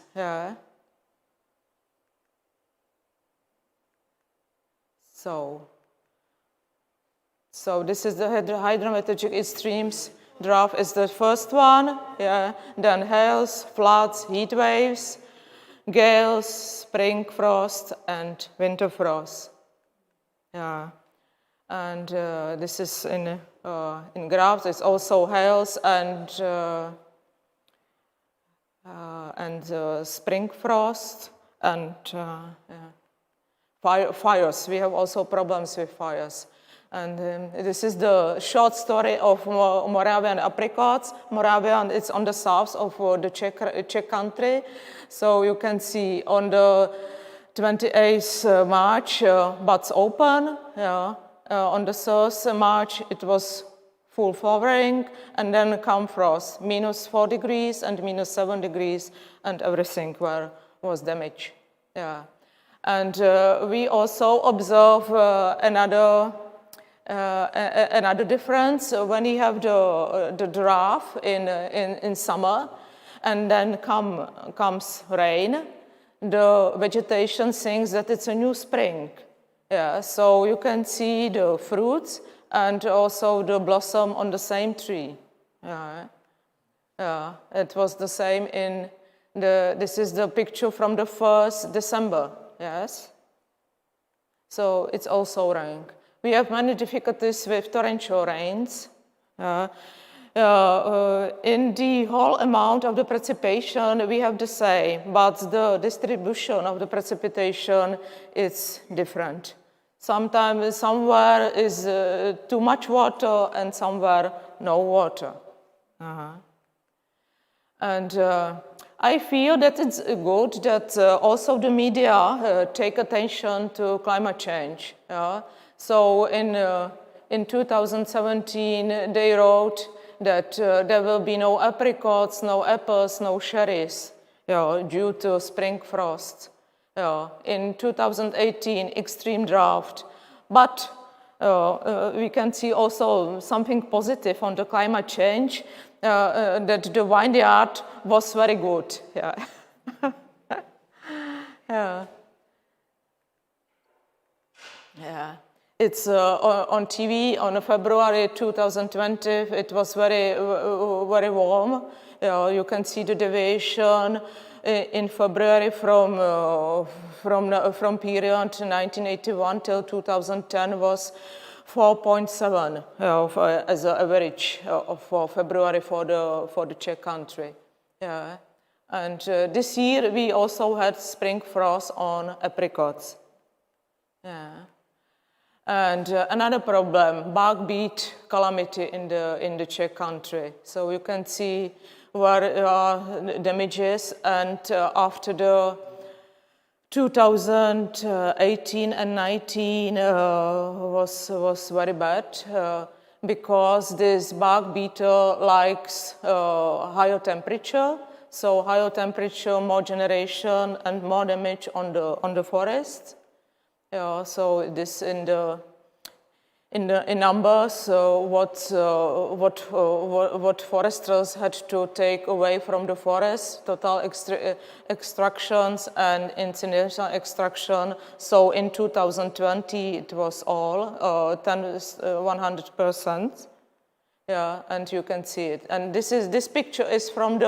So this is the hydrometeorological extremes. Drought is the first one, then hails, floods, heat waves, gales, spring frost, and winter frost. And this is in graphs. It's also hails and spring frost, and fires. We have also problems with fires. And this is the short story of Moravian apricots. Moravian, it's on the south of the Czech country. So you can see on the 28th March, buds open. On the 3rd March, it was full flowering, and then come frost, -4 degrees and -7 degrees, and everything was damaged. And we also observe another difference when you have the drought in summer, and then comes rain. The vegetation thinks that it's a new spring. So you can see the fruits and also the blossom on the same tree. It was the same in this is the picture from the 1st December, yes? So it's also rain. We have many difficulties with torrential rains. In the whole amount of the precipitation, we have the same, but the distribution of the precipitation is different. Sometimes somewhere is too much water and somewhere no water. And I feel that it's good that also the media take attention to climate change. So in 2017, they wrote that there will be no apricots, no apples, no cherries, due to spring frost. In 2018, extreme drought. But we can see also something positive on the climate change, that the vineyard was very good. It's on TV on February 2020. It was very warm. You can see the deviation in February from period 1981 till 2010 was 4.7 as an average for February for the Czech country. And this year we also had spring frost on apricots. And another problem, bug beet calamity in the Czech country. So you can see where are damages, and after the 2018 and 19 was very bad because this bug beetle likes higher temperature. So higher temperature, more generation, and more damage on the forest. So this in numbers, what foresters had to take away from the forest, total extractions and incidental extraction. So in 2020 it was all 100%. And you can see it. And this picture is from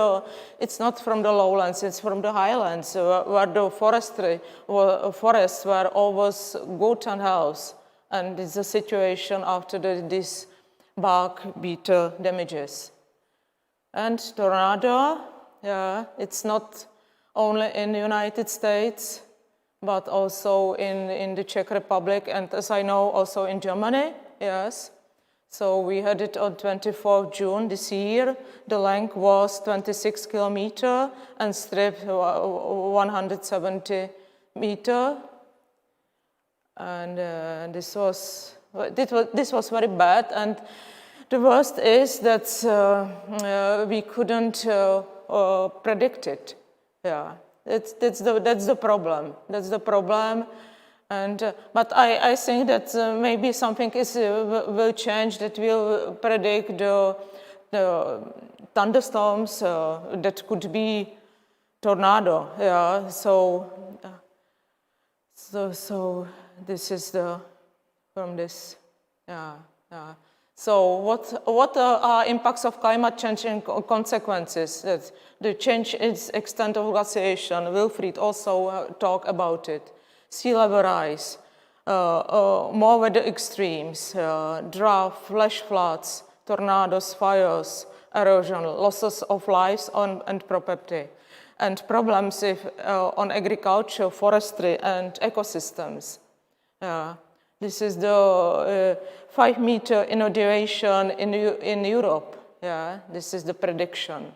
it's not from the lowlands, it's from the highlands, where the forests were always good and healthy. And it's a situation after this bug beetle damages. And tornado, it's not only in the United States, but also in the Czech Republic, and as I know, also in Germany, yes. So we had it on 24th June this year. The length was 26 kilometers and strip 170 meters. And this was very bad. And the worst is that we couldn't predict it. That's the problem. That's the problem. And but I think that maybe something will change, that will predict the thunderstorms that could be tornado. So this is from this. So what are impacts of climate change and consequences? That the change its extent of glaciation. Wilfried also talked about it. Sea level rise, more weather extremes, drought, flash floods, tornadoes, fires, erosion, losses of lives and property. and problems on agriculture, forestry, and ecosystems. This is the 5-meter inundation in Europe. This is the prediction.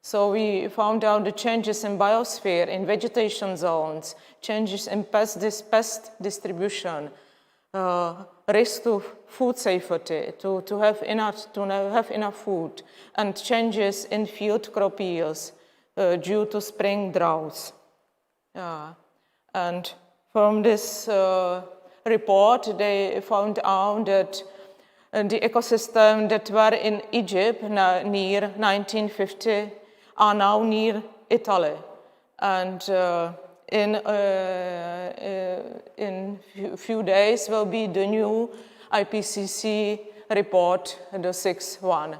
So we found out the changes in biosphere, in vegetation zones, changes in pest distribution, risk to food safety, to have enough food, and changes in field crop yields due to spring droughts. And from this report, they found out that the ecosystem that were in Egypt near 1950 are now near Italy. And in few days will be the new IPCC report, the 6th one.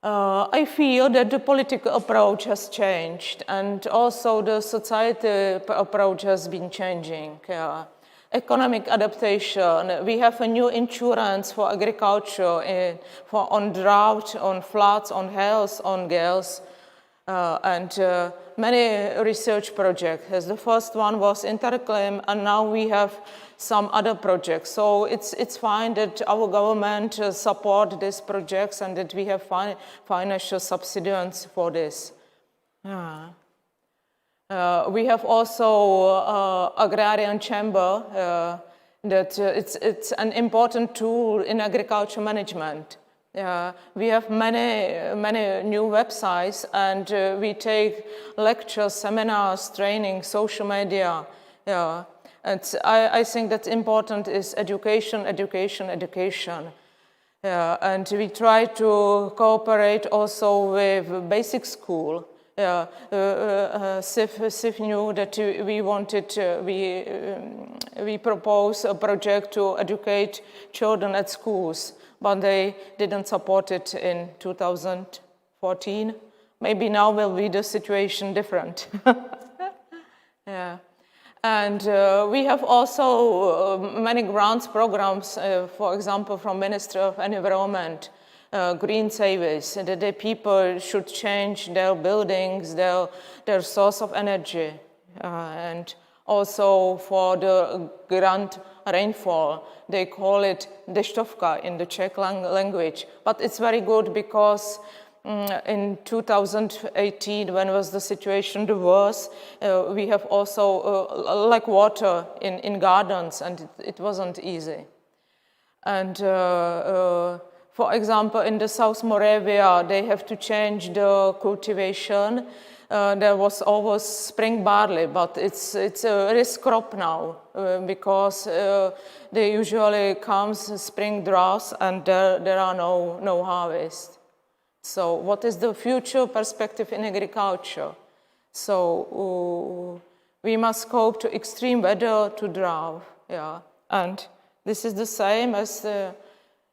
I feel that the political approach has changed, and also the society approach has been changing. Economic adaptation, we have a new insurance for agriculture, on drought, on floods, on health, on gas, and many research projects. The first one was Interclaim, and now we have some other projects. So it's fine that our government support these projects and that we have financial subsidies for this. We have also agrarian chamber that it's an important tool in agriculture management. We have many new websites, and we take lectures, seminars, training, social media. And I think that important is education. And we try to cooperate also with basic school. Siv knew that we proposed a project to educate children at schools, but they didn't support it in 2014. Maybe now will be the situation different. And we have also many grants programs, for example, from Ministry of Environment, green savings, that the people should change their buildings, their source of energy, and also for the grant rainfall, they call it dešťovka in the Czech language. But it's very good because in 2018, when was the situation the worst, we have also like water in gardens, and it wasn't easy. And for example, in the South Moravia, they have to change the cultivation. There was always spring barley, but it's a risk crop now because there usually comes spring droughts and there are no harvest. So what is the future perspective in agriculture? So we must cope to extreme weather, to drought, and this is the same as the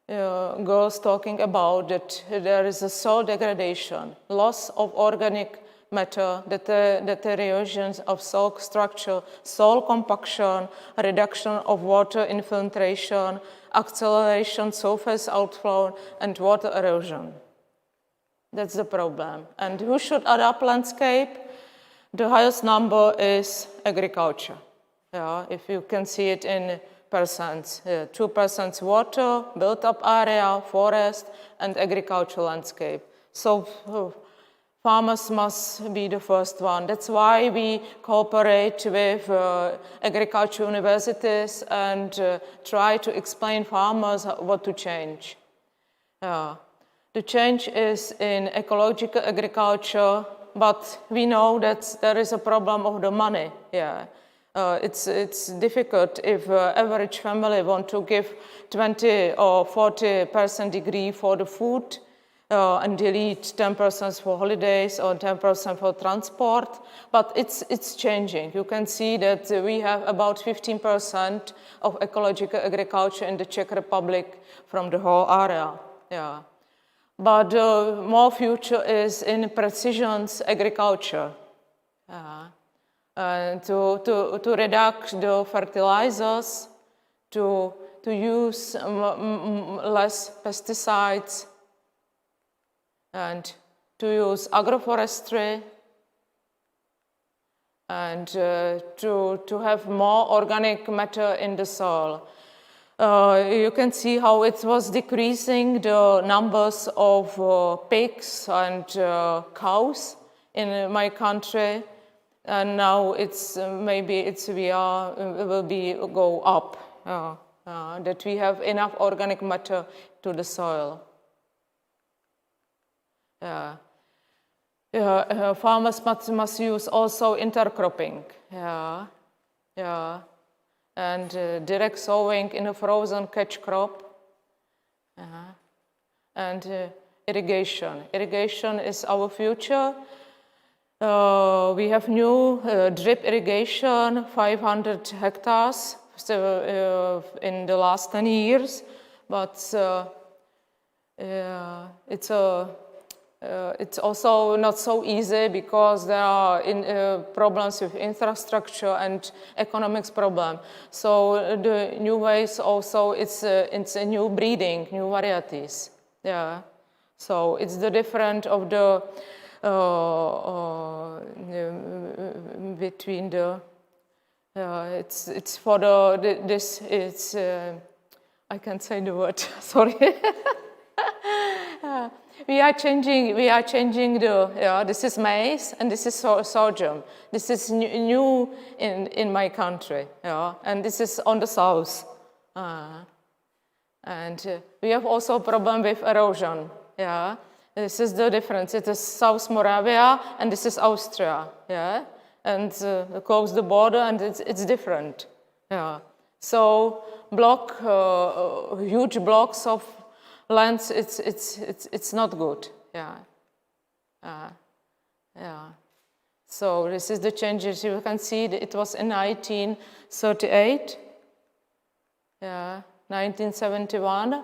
girls talking about, that there is a soil degradation, loss of organic matter, deterioration of soil structure, soil compaction, reduction of water infiltration, acceleration surface outflow, and water erosion. That's the problem. And who should adapt landscape? The highest number is agriculture. If you can see it in percents, 2% water, built-up area, forest, and agricultural landscape. So farmers must be the first one. That's why we cooperate with agriculture universities and try to explain farmers what to change. The change is in ecological agriculture, but we know that there is a problem of the money. It's difficult if average family want to give 20 or 40% degree for the food and delete 10% for holidays or 10% for transport, but it's changing. You can see that we have about 15% of ecological agriculture in the Czech Republic from the whole area. But more future is in precision agriculture. To reduce the fertilizers, to use less pesticides, and to use agroforestry, and to have more organic matter in the soil. You can see how it was decreasing the numbers of pigs and cows in my country, and now it's go up. That we have enough organic matter to the soil. Farmers must use also intercropping. And direct sowing in a frozen catch crop. And irrigation. Irrigation is our future. We have new drip irrigation, 500 hectares in the last 10 years, but it's also not so easy because there are problems with infrastructure and economics problem. So the new ways also, it's a new breeding, new varieties. Yeah. So it's the different of the between the it's for the this it's I can't say the word. Sorry. We are changing the, this is maize and this is sorghum. This is new in my country, and this is on the south. And we have also a problem with erosion, This is the difference. It is South Moravia and this is Austria, And close the border and it's different, So huge blocks of lands, it's not good, So this is the changes. You can see that it was in 1938, 1971,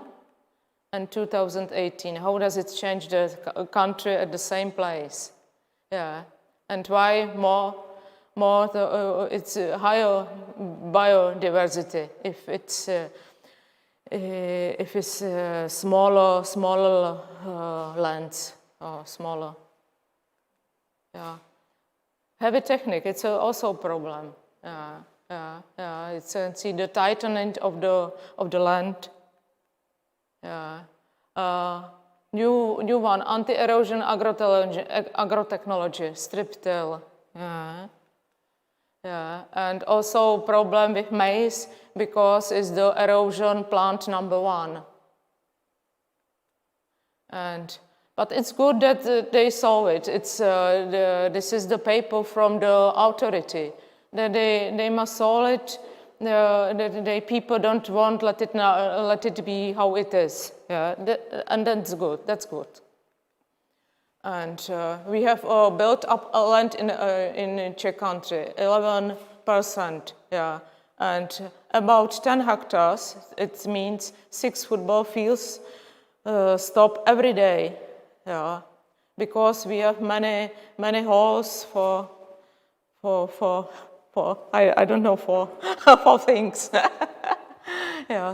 and 2018. How does it change the country at the same place? And why it's higher biodiversity if it's smaller lands or smaller. Heavy technique, it's also a problem. It's see the tightening of the land. New one, anti-erosion agrotechnology, strip till. And also problem with maize because it's the erosion plant number 1. But it's good that they saw it. This is the paper from the authority. That they must solve it. The people don't want let it be how it is. And that's good. That's good. And we have built up a land in Czech country, 11%, and about 10 hectares. It means 6 football fields stop every day, because we have many halls for I don't know for things.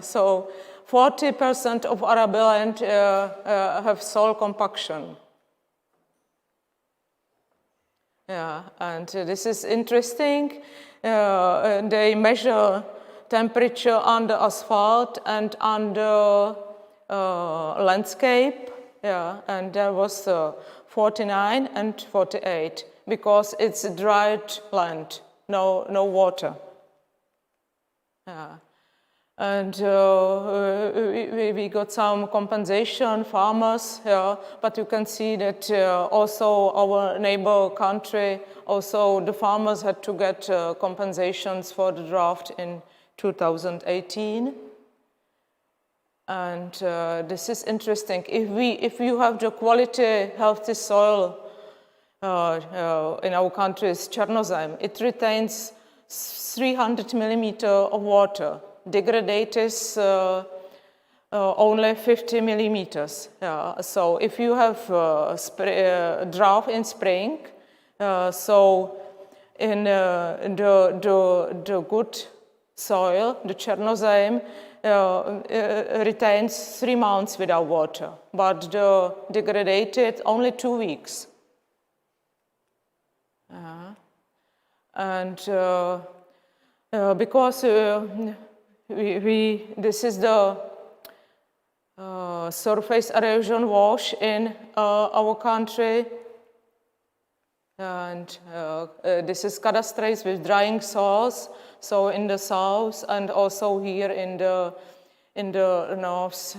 So 40% of Arab land have soil compaction. And this is interesting. They measure temperature under asphalt and under landscape. And there was 49 and 48 because it's dried land, no water. And we got some compensation, farmers, but you can see that also our neighbor country, also the farmers had to get compensations for the drought in 2018. And this is interesting. If you have the quality, healthy soil in our country's Chernozem, it retains 300 millimeter of water. Degradate is only 50 millimeters. So if you have drought in spring, so in the good soil, the Chernozem, retains 3 months without water, but the degraded only 2 weeks. And because this is the surface erosion wash in our country, and this is cadastrates with drying soils. So in the south and also here in the North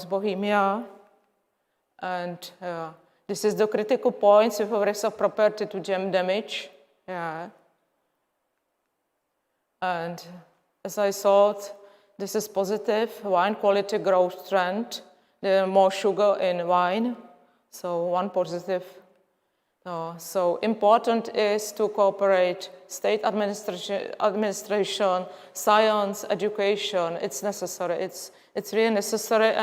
Bohemia, and this is the critical points with risk of property to gem damage. Yeah. And as I thought, this is positive wine quality growth trend. There are more sugar in wine, so one positive. So important is to cooperate, state administration, science, education. It's necessary. It's really necessary.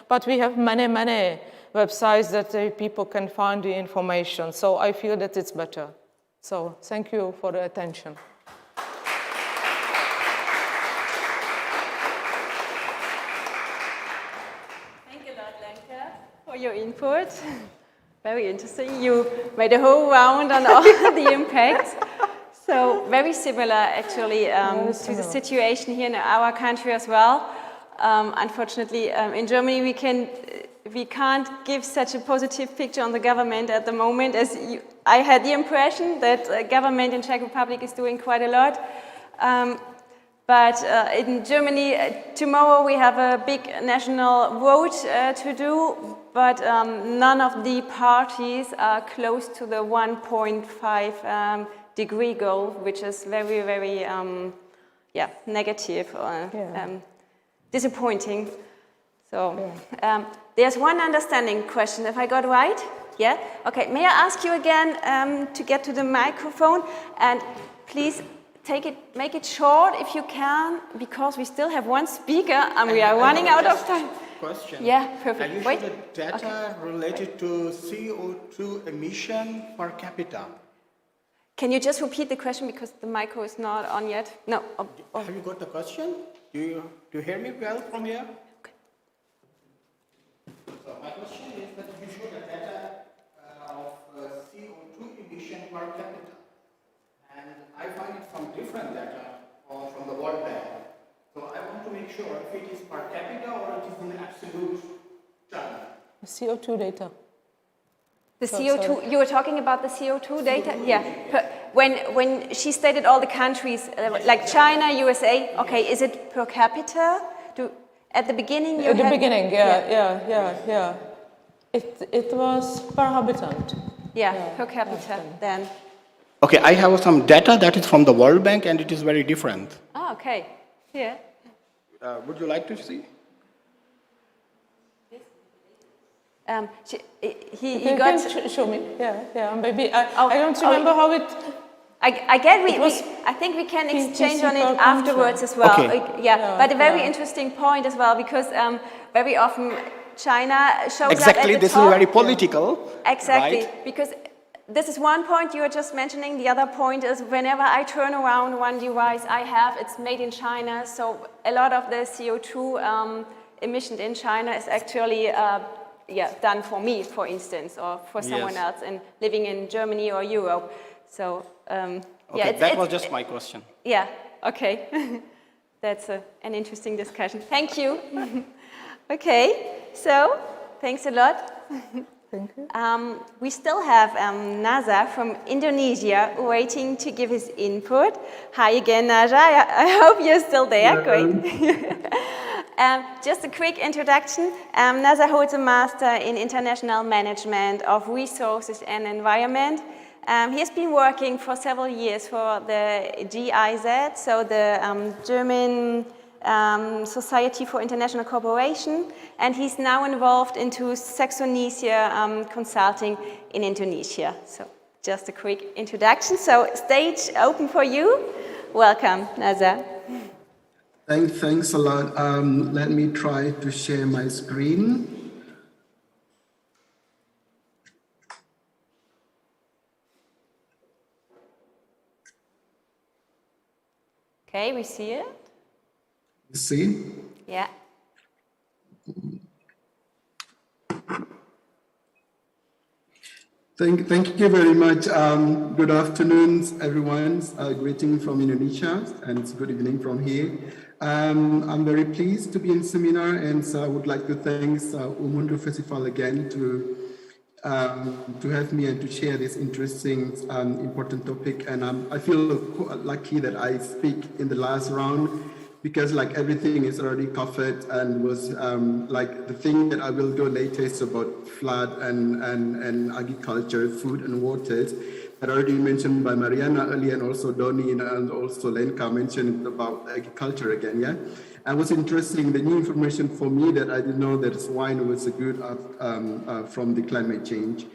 But we have many websites that people can find the information. So I feel that it's better. So thank you for the attention. Thank you a lot, Lenka, for your input. Very interesting. You made a whole round on all the impacts. So very similar, actually, to the situation here in our country as well. Unfortunately, in Germany, we can't give such a positive picture on the government at the moment, as I had the impression that the government in Czech Republic is doing quite a lot. But in Germany, tomorrow we have a big national vote to do, but none of the parties are close to the 1.5 degree goal, which is very, negative or disappointing. So there's one understanding question, if I got right. Yeah? Okay, may I ask you again to get to the microphone, and please make it short if you can, because we still have one speaker and we are running out of time. Question. Yeah, perfect. Are you Wait. sure the data related to CO2 emission per capita? Can you just repeat the question, because the micro is not on yet? No. Have you got the question? Do you hear me well from here? Okay. So my question is that you show the data of CO2 emission per capita, and I find it from different data or from the World Bank. So I want to make sure if it is per capita or it is in absolute term. CO2 data. The CO2, you were talking about the CO2 data? Yeah. When she stated all the countries, like China, USA, okay, is it per capita? At the beginning At the beginning, yeah. It was per habitant. Yeah, per capita then. Okay, I have some data that is from the World Bank and it is very different. Oh, okay. Yeah. Would you like to see? You got can show me. Yeah. Maybe I don't remember how it. I think we can exchange on it afterwards as well. Okay. But a very interesting point as well, because very often China shows exactly. up at the This top. is very political. Exactly, right? because this is one point you were just mentioning. The other point is whenever I turn around one device I have, it's made in China. So a lot of the CO2 emission in China is actually done for me, for instance, or for someone else living in Germany or Europe. So that was just my question. Yeah. Okay. That's an interesting discussion. Thank you. Okay. So thanks a lot. Thank you. We still have Naza from Indonesia waiting to give his input. Hi again, Naza. I hope you're still there. Great. Just a quick introduction. Naza holds a master in international management of resources and environment. He has been working for several years for the GIZ, so the German Society for International Cooperation, and he's now involved into Saxonesia consulting in Indonesia. So just a quick introduction. So stage open for you. Welcome, Naza. Thanks a lot. Let me try to share my screen. Okay, we see it. You see? Yeah. Thank you very much. Good afternoon, everyone. Greeting from Indonesia, and good evening from here. I'm very pleased to be in seminar, and so I would like to thank Umundu Festival again to have me and to share this interesting, important topic. And I feel lucky that I speak in the last round, because like everything is already covered, and was like the thing that I will go later is about flood and agriculture, food and water, that already mentioned by Mariana earlier, and also Ndoni and also Lenka mentioned about agriculture again, yeah? And what's interesting, the new information for me that I didn't know that wine was a good from the climate change.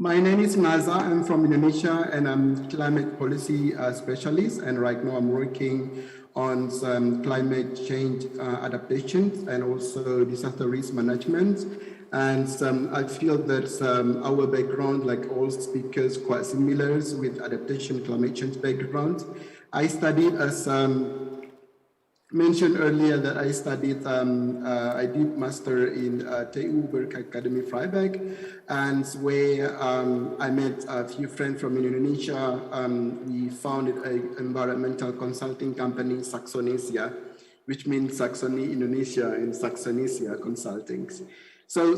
My name is Naza, I'm from Indonesia, and I'm climate policy specialist, and right now I'm working on some climate change adaptations and also disaster risk management. And I feel that our background, like all speakers, quite similar with adaptation climate change background. I studied, as mentioned earlier, that I studied, I did master in TU Berk Academy Freiburg, and where I met a few friends from Indonesia. We founded an environmental consulting company, Saxonesia, which means Saxony, Indonesia, and Saxonesia Consulting. So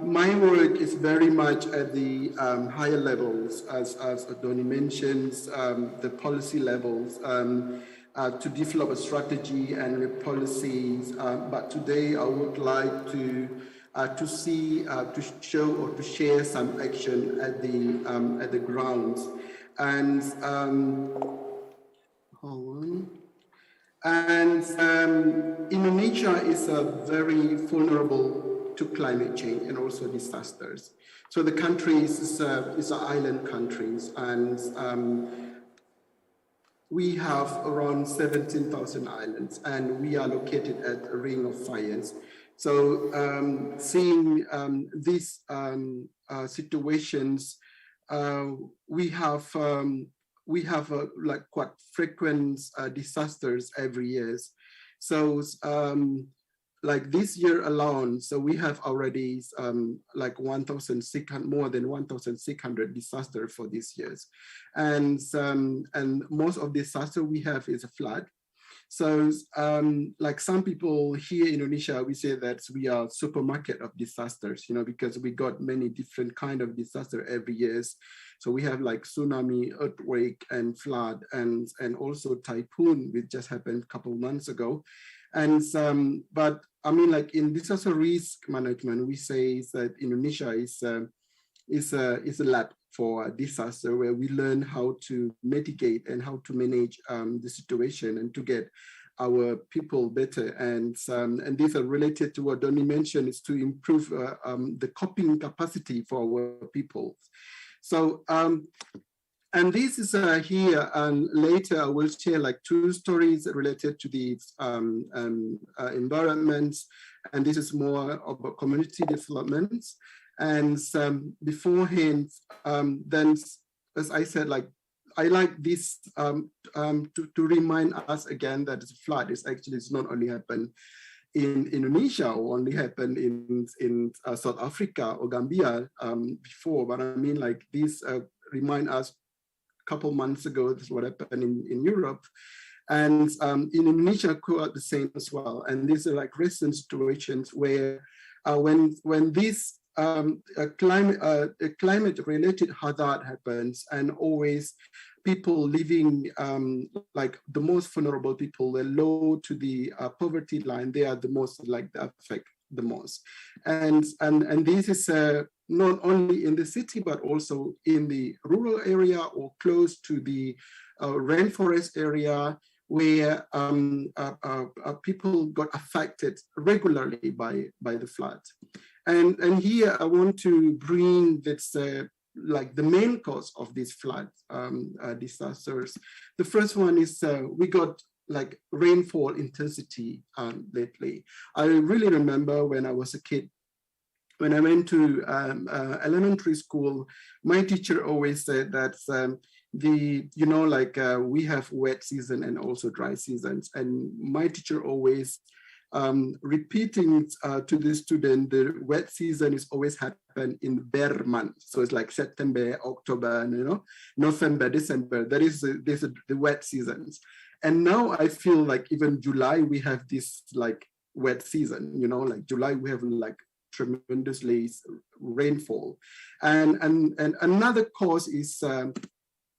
my work is very much at the higher levels, as Ndoni mentions, the policy levels, to develop a strategy and policies. But today I would like to see, to show or to share some action at the ground. And hold on. And Indonesia is very vulnerable to climate change and also disasters. So the country is an island country, and we have around 17,000 islands, and we are located at a ring of fires. So seeing these situations, we have like quite frequent disasters every year. So like this year alone, so we have already like 1,600, more than 1,600 disasters for this year. And most of the disaster we have is a flood. So like some people here in Indonesia, we say that we are supermarket of disasters, you know, because we got many different kind of disaster every year. So we have like tsunami, earthquake, and flood, and also typhoon, which just happened a couple months ago. And but I mean, like in disaster risk management, we say that Indonesia is a lab for disaster, where we learn how to mitigate and how to manage the situation and to get our people better. And these are related to what Ndoni mentioned, is to improve the coping capacity for our people. So, and this is here, and later I will share like two stories related to the environment, and this is more about community development. And beforehand, then, as I said, like I like this to remind us again that the flood is actually, it's not only happened in Indonesia or only happened in South Africa or Gambia before, but I mean, like this remind us a couple months ago, this is what happened in Europe. And in Indonesia, quite the same as well. And these are like recent situations where when this climate-related hazard happens, and always people living like the most vulnerable people, they're low to the poverty line, they are the most like affect the most. And this is not only in the city, but also in the rural area or close to the rainforest area, where people got affected regularly by the flood. And here I want to bring this like the main cause of these flood disasters. The first one is we got like rainfall intensity lately. I really remember when I was a kid, when I went to elementary school, my teacher always said that we have wet season and also dry seasons. And my teacher always repeating to the student, the wet season is always happen in bare months. So it's like September, October, and, November, December, that is the wet seasons. And now I feel like even July, we have this like wet season, like July, we have like tremendously rainfall. And another cause is the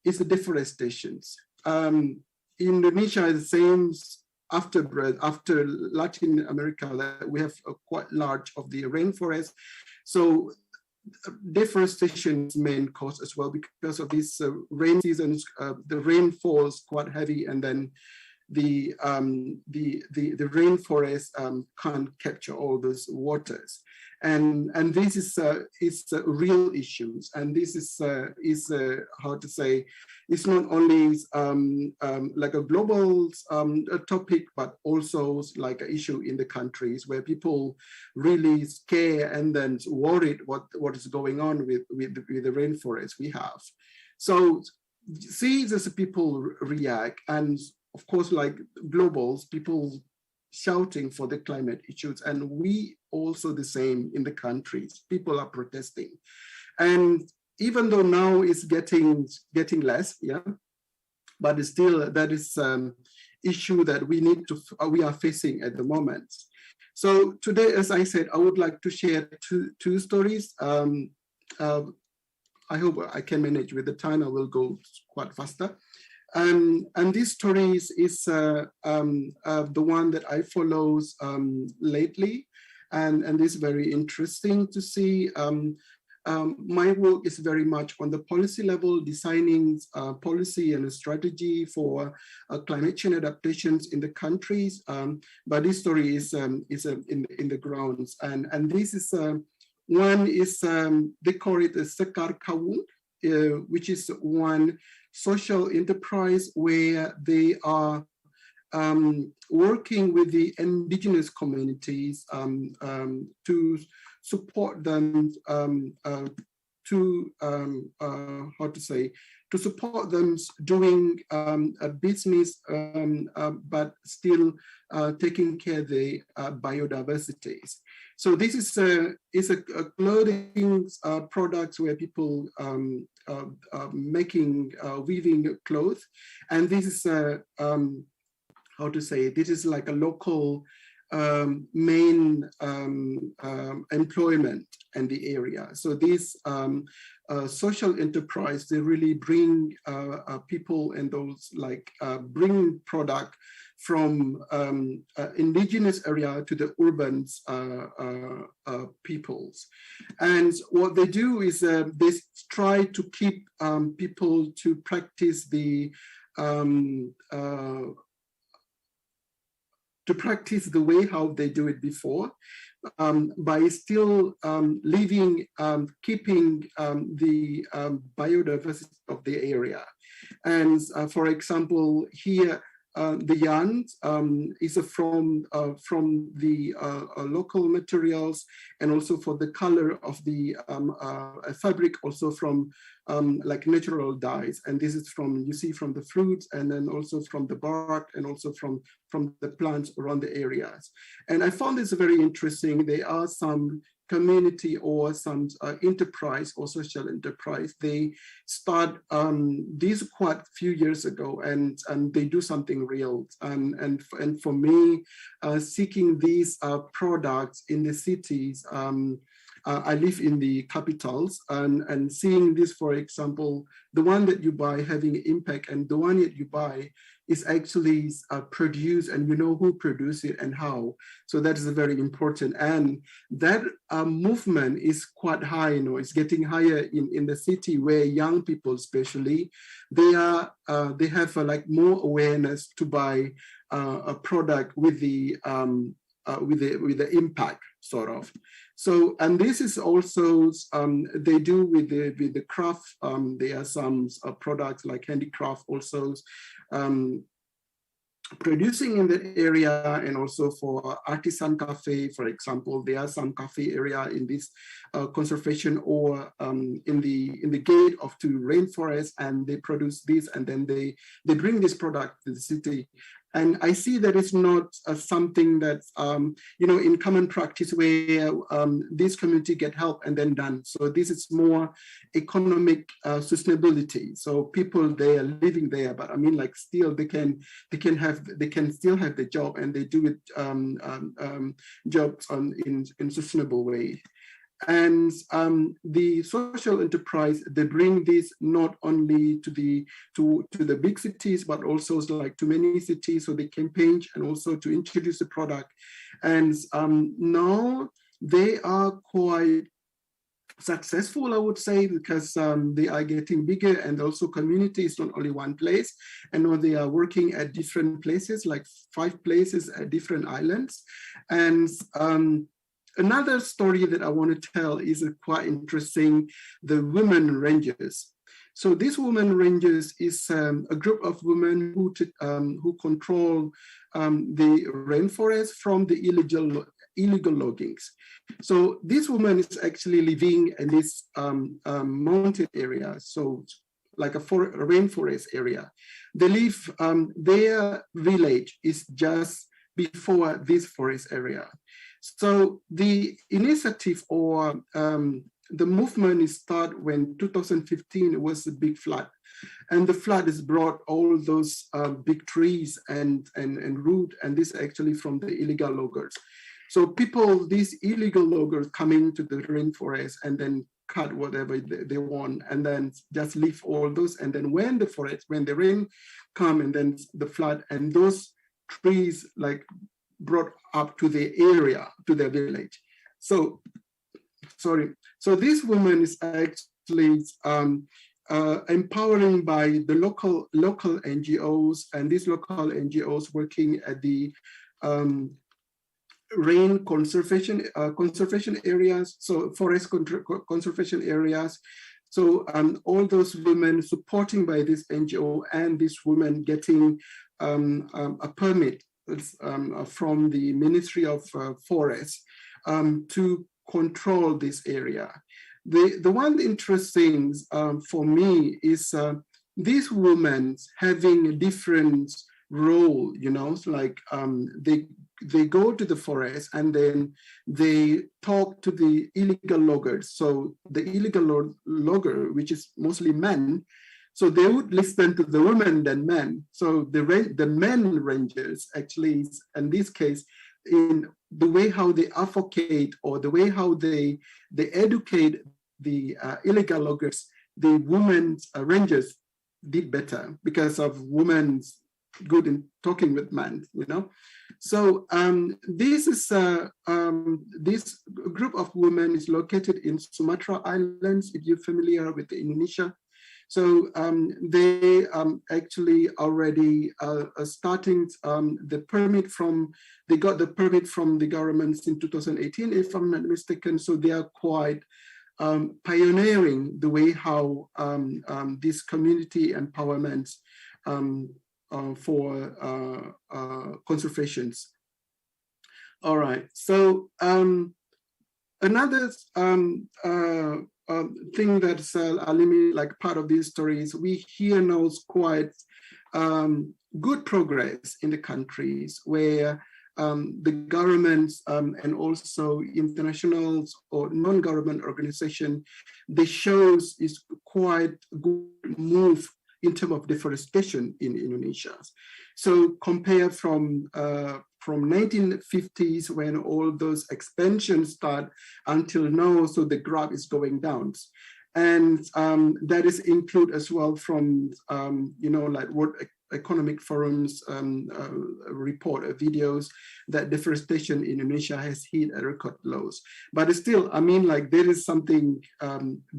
deforestations. Indonesia is the same after Latin America, that we have a quite large of the rainforest. So deforestation is main cause as well because of these rain seasons. The rain falls quite heavy, and then the rainforest can't capture all those waters. And this is real issues, and this is how to say, it's not only like a global topic, but also like an issue in the countries where people really scare and then worried what is going on with the rainforest we have. So see, as people react, and of course, like globals, people shouting for the climate issues, and we also the same in the countries. People are protesting, and even though now it's getting less, but still that is issue that we are facing at the moment. So today, as I said, I would like to share two stories. I hope I can manage with the time. I will go quite faster. And this story is the one that I follow lately, and it's very interesting to see. My work is very much on the policy level, designing policy and a strategy for climate change adaptations in the countries. But this story is in the grounds, and this is one is they call it a Sekar Kawung, which is one social enterprise where they are working with the indigenous communities to support them to support them doing a business, but still taking care of the biodiversities. So this is a clothing products where people making weaving clothes, and this is this is like a local main employment in the area. So this social enterprise, they really bring people and those like bring product from indigenous area to the urban peoples. And what they do is they try to keep people to practice the way how they do it before, by still keeping the biodiversity of the area. And for example, here, the yarn is from the local materials, and also for the color of the fabric, also from like natural dyes. And this is you see from the fruits, and then also from the bark, and also from the plants around the areas. And I found this very interesting. There are some community or some enterprise or social enterprise. They start these quite a few years ago, and they do something real. And for me, seeking these products in the cities, I live in the capitals, and seeing this, for example, the one that you buy having impact, and the one that you buy is actually produced, and you know who produced it and how. So that is very important. And that movement is quite high, it's getting higher in the city, where young people especially, they have like more awareness to buy a product with the impact, sort of. So, and this is also, they do with the craft, there are some products like handicraft also. producing in the area, and also for artisan cafe, for example. There are some cafe area in this conservation or in the gate of to rainforest, and they produce this, and then they bring this product to the city. And I see that it's not something that's, in common practice where this community get help and then done. So this is more economic sustainability. So people, they are living there, but I mean, like, still they can still have the job, and they do it jobs in sustainable way. And the social enterprise, they bring this not only to the big cities, but also like to many cities, so they campaign and also to introduce the product. And now they are quite successful, I would say, because they are getting bigger, and also community is not only one place, and now they are working at different places, like 5 places at different islands. And another story that I want to tell is quite interesting, the women rangers. So these women rangers is a group of women who control the rainforest from the illegal loggings. So this woman is actually living in this mountain area, so like a rainforest area. They live, their village is just before this forest area. So the initiative or the movement started when 2015 was a big flood, and the flood has brought all those big trees and root, and this actually from the illegal loggers. So people, these illegal loggers coming to the rainforest and then cut whatever they want, and then just leave all those. And then when the rain come, and then the flood, and those trees like brought up to the area, to their village. So, so this woman is actually empowering by the local NGOs, and these local NGOs working at the rain conservation areas, so forest conservation areas. So all those women supporting by this NGO, and this woman getting a permit from the Ministry of Forests to control this area. The one interesting for me is these women having a different role, so like they go to the forest and then they talk to the illegal loggers. So the illegal logger, which is mostly men, so they would listen to the women than men. So the men rangers actually, in this case, in the way how they advocate or the way how they educate the illegal loggers, the women rangers did better because of women's good in talking with men, So this is this group of women is located in Sumatra Islands, if you're familiar with Indonesia. So they actually already starting the permit they got the permit from the government in 2018, if I'm not mistaken. So they are quite pioneering the way how this community empowerment for conservations. All right, so another thing that's like part of these stories, we hear now quite good progress in the countries where the governments and also international or non-government organization, they shows is quite good move in terms of deforestation in Indonesia. So compare from 1950s when all those expansions start until now, so the graph is going down. And that is include as well from, like World Economic Forum's report videos that deforestation in Indonesia has hit a record lows. But still, I mean, like there is something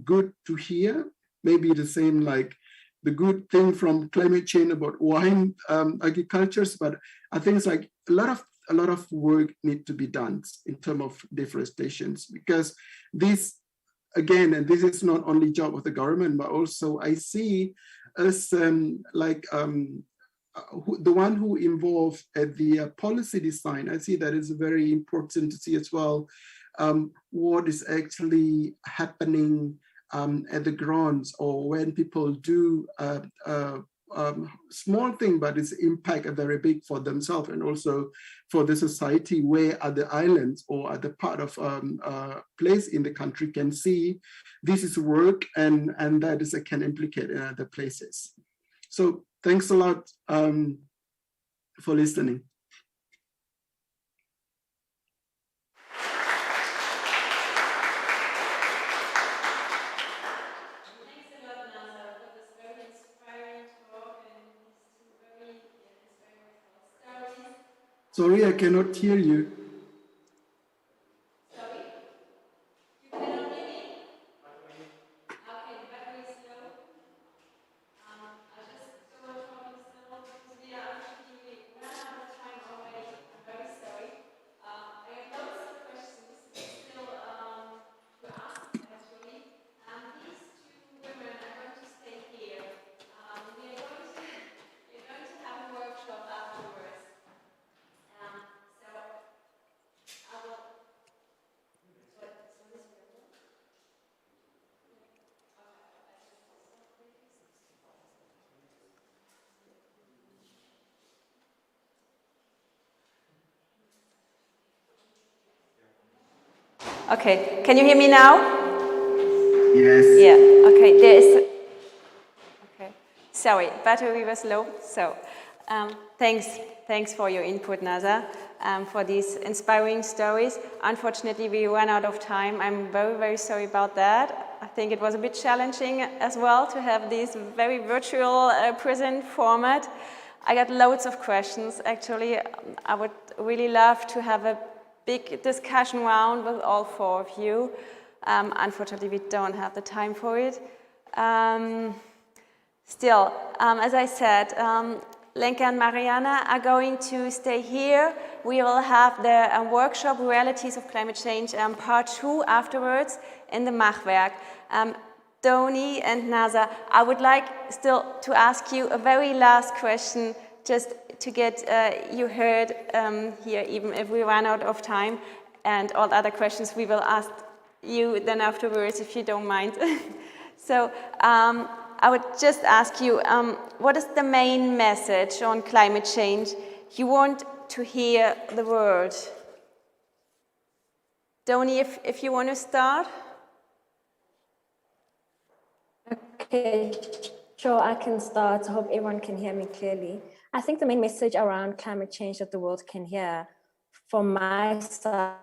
good to hear, maybe the same like the good thing from climate change about wine agricultures, but I think it's like a lot of work need to be done in terms of deforestation, because this, again, and this is not only job of the government, but also I see as the one who involved the policy design, I see that is very important to see as well what is actually happening at the grounds, or when people do small thing, but its impact are very big for themselves and also for the society, where other islands or other part of place in the country can see this is work and that is can implicate in other places. So thanks a lot for listening. Sorry, I cannot hear you. Sorry? You cannot hear me? Okay, the battery is low. I just don't talk slow because we are actually ran out of time already. I'm very sorry. I have lots of questions still to ask, actually. These two women are going to stay here. We're going to have a workshop afterwards. So I will. Okay, can you hear me now? Yes. Yeah, okay, there is. Okay, sorry, battery was low. So, thanks for your input, Naza, for these inspiring stories. Unfortunately, we ran out of time. I'm very, very sorry about that. I think it was a bit challenging as well to have this very virtual present format. I got loads of questions, actually. I would really love to have a big discussion round with all four of you. Unfortunately, we don't have the time for it. Still, as I said, Lenka and Mariana are going to stay here. We will have the workshop Realities of Climate Change part 2 afterwards in the Machwerk. Ndoni and Naza, I would like still to ask you a very last question, just to get you heard here, even if we run out of time, and all other questions we will ask you then afterwards, if you don't mind. So I would just ask you, what is the main message on climate change you want to hear the world? Ndoni, if you want to start. Okay, sure, I can start. I hope everyone can hear me clearly. I think the main message around climate change that the world can hear from my side.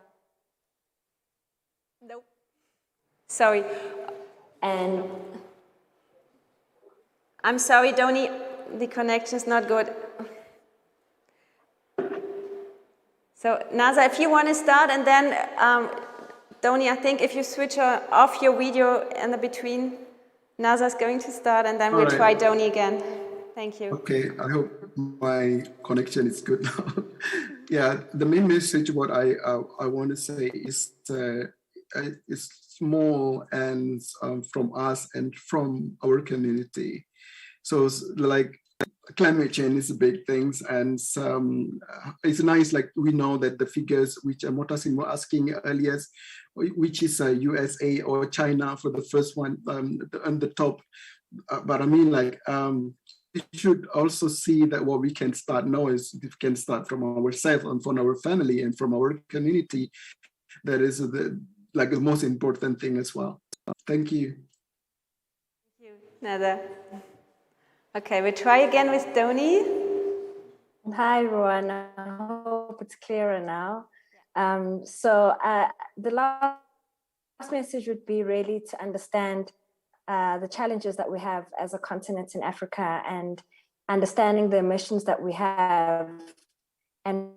Nope. Sorry. And I'm sorry, Ndoni, the connection is not good. So, Naza, if you want to start, and then, Ndoni, I think if you switch off your video in the between, Naza's going to start, and then we'll try Ndoni again. Thank you. Okay, I hope my connection is good now. Yeah, the main message what I want to say is small and from us and from our community. So like climate change is a big thing, and it's nice, like we know that the figures which Motasim was asking earlier, which is USA or China for the first one on the top, but I mean like we should also see that what we can start now is we can start from ourselves and from our family and from our community. That is the most important thing as well. Thank you. Thank you, Naza. Okay, we'll try again with Ndoni. hi, everyone. I hope it's clearer now. The last message would be really to understand the challenges that we have as a continent in Africa, and understanding the emissions that we have, and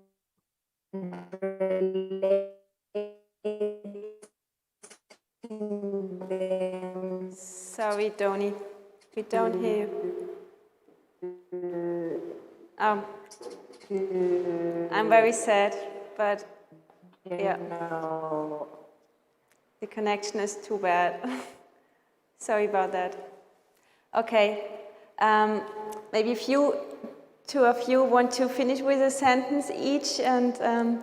Sorry, Ndoni, we don't hear you. I'm very sad, but yeah, the connection is too bad. Sorry about that. Okay, maybe if you two of you want to finish with a sentence each and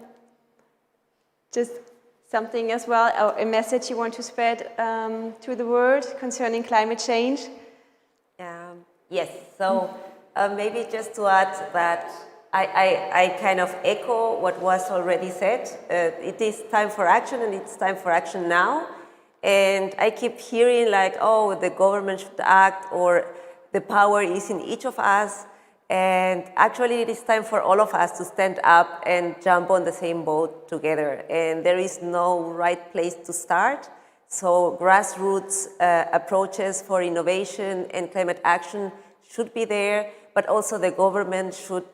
just something as well, or a message you want to spread to the world concerning climate change? Yes, so maybe just to add that I kind of echo what was already said. It is time for action, and it's time for action now. And I keep hearing like, oh, the government should act, or the power is in each of us. And actually, it is time for all of us to stand up and jump on the same boat together. And there is no right place to start. So grassroots approaches for innovation and climate action should be there, but also the government should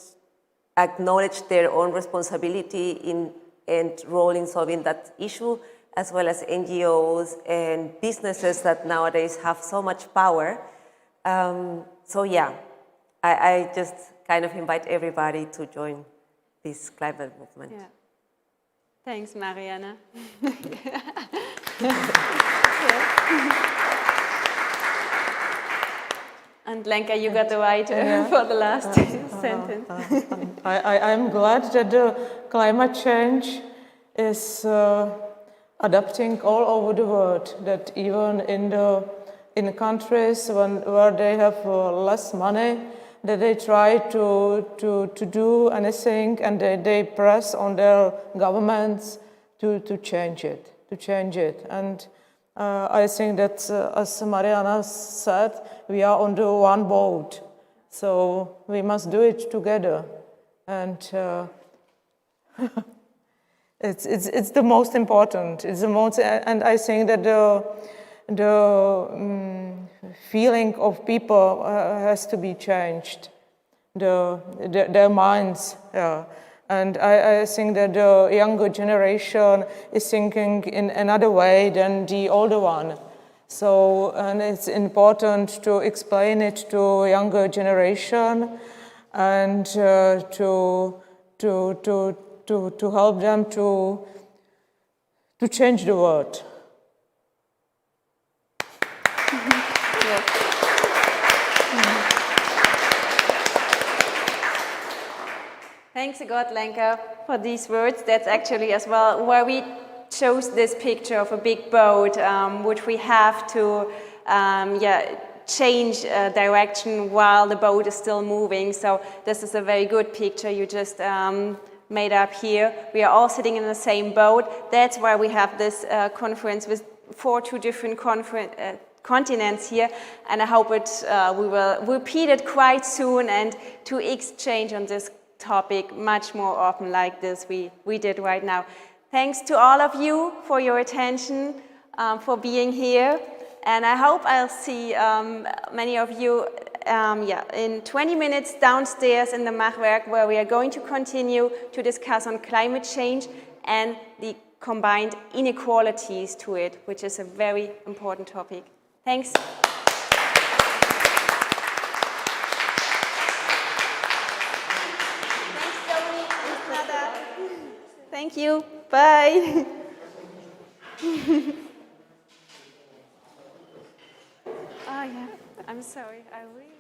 acknowledge their own responsibility and role in solving that issue, as well as NGOs and businesses that nowadays have so much power. So yeah, I just kind of invite everybody to join this climate movement. Yeah. Thanks, Mariana. And Lenka, you got the right for the last sentence. I'm glad that the climate change is adapting all over the world, that even in countries where they have less money, that they try to do anything, and they press on their governments to change it. And I think that, as Mariana said, we are on the one boat, so we must do it together. And it's the most important. It's the most, and I think that the feeling of people has to be changed, their minds. Yeah. And I think that the younger generation is thinking in another way than the older one. So, and it's important to explain it to younger generation and to help them to change the world. Thanks a lot, Lenka, for these words. That's actually as well why we chose this picture of a big boat, which we have to change direction while the boat is still moving. So this is a very good picture you just made up here. We are all sitting in the same boat. That's why we have this conference with 42 different continents here, and I hope we will repeat it quite soon and to exchange on this topic much more often like this we did right now. Thanks to all of you for your attention, for being here, and I hope I'll see many of you in 20 minutes downstairs in the Machwerk, where we are going to continue to discuss on climate change and the combined inequalities to it, which is a very important topic. Thanks. Thank you. Bye. Oh yeah, I'm sorry. I really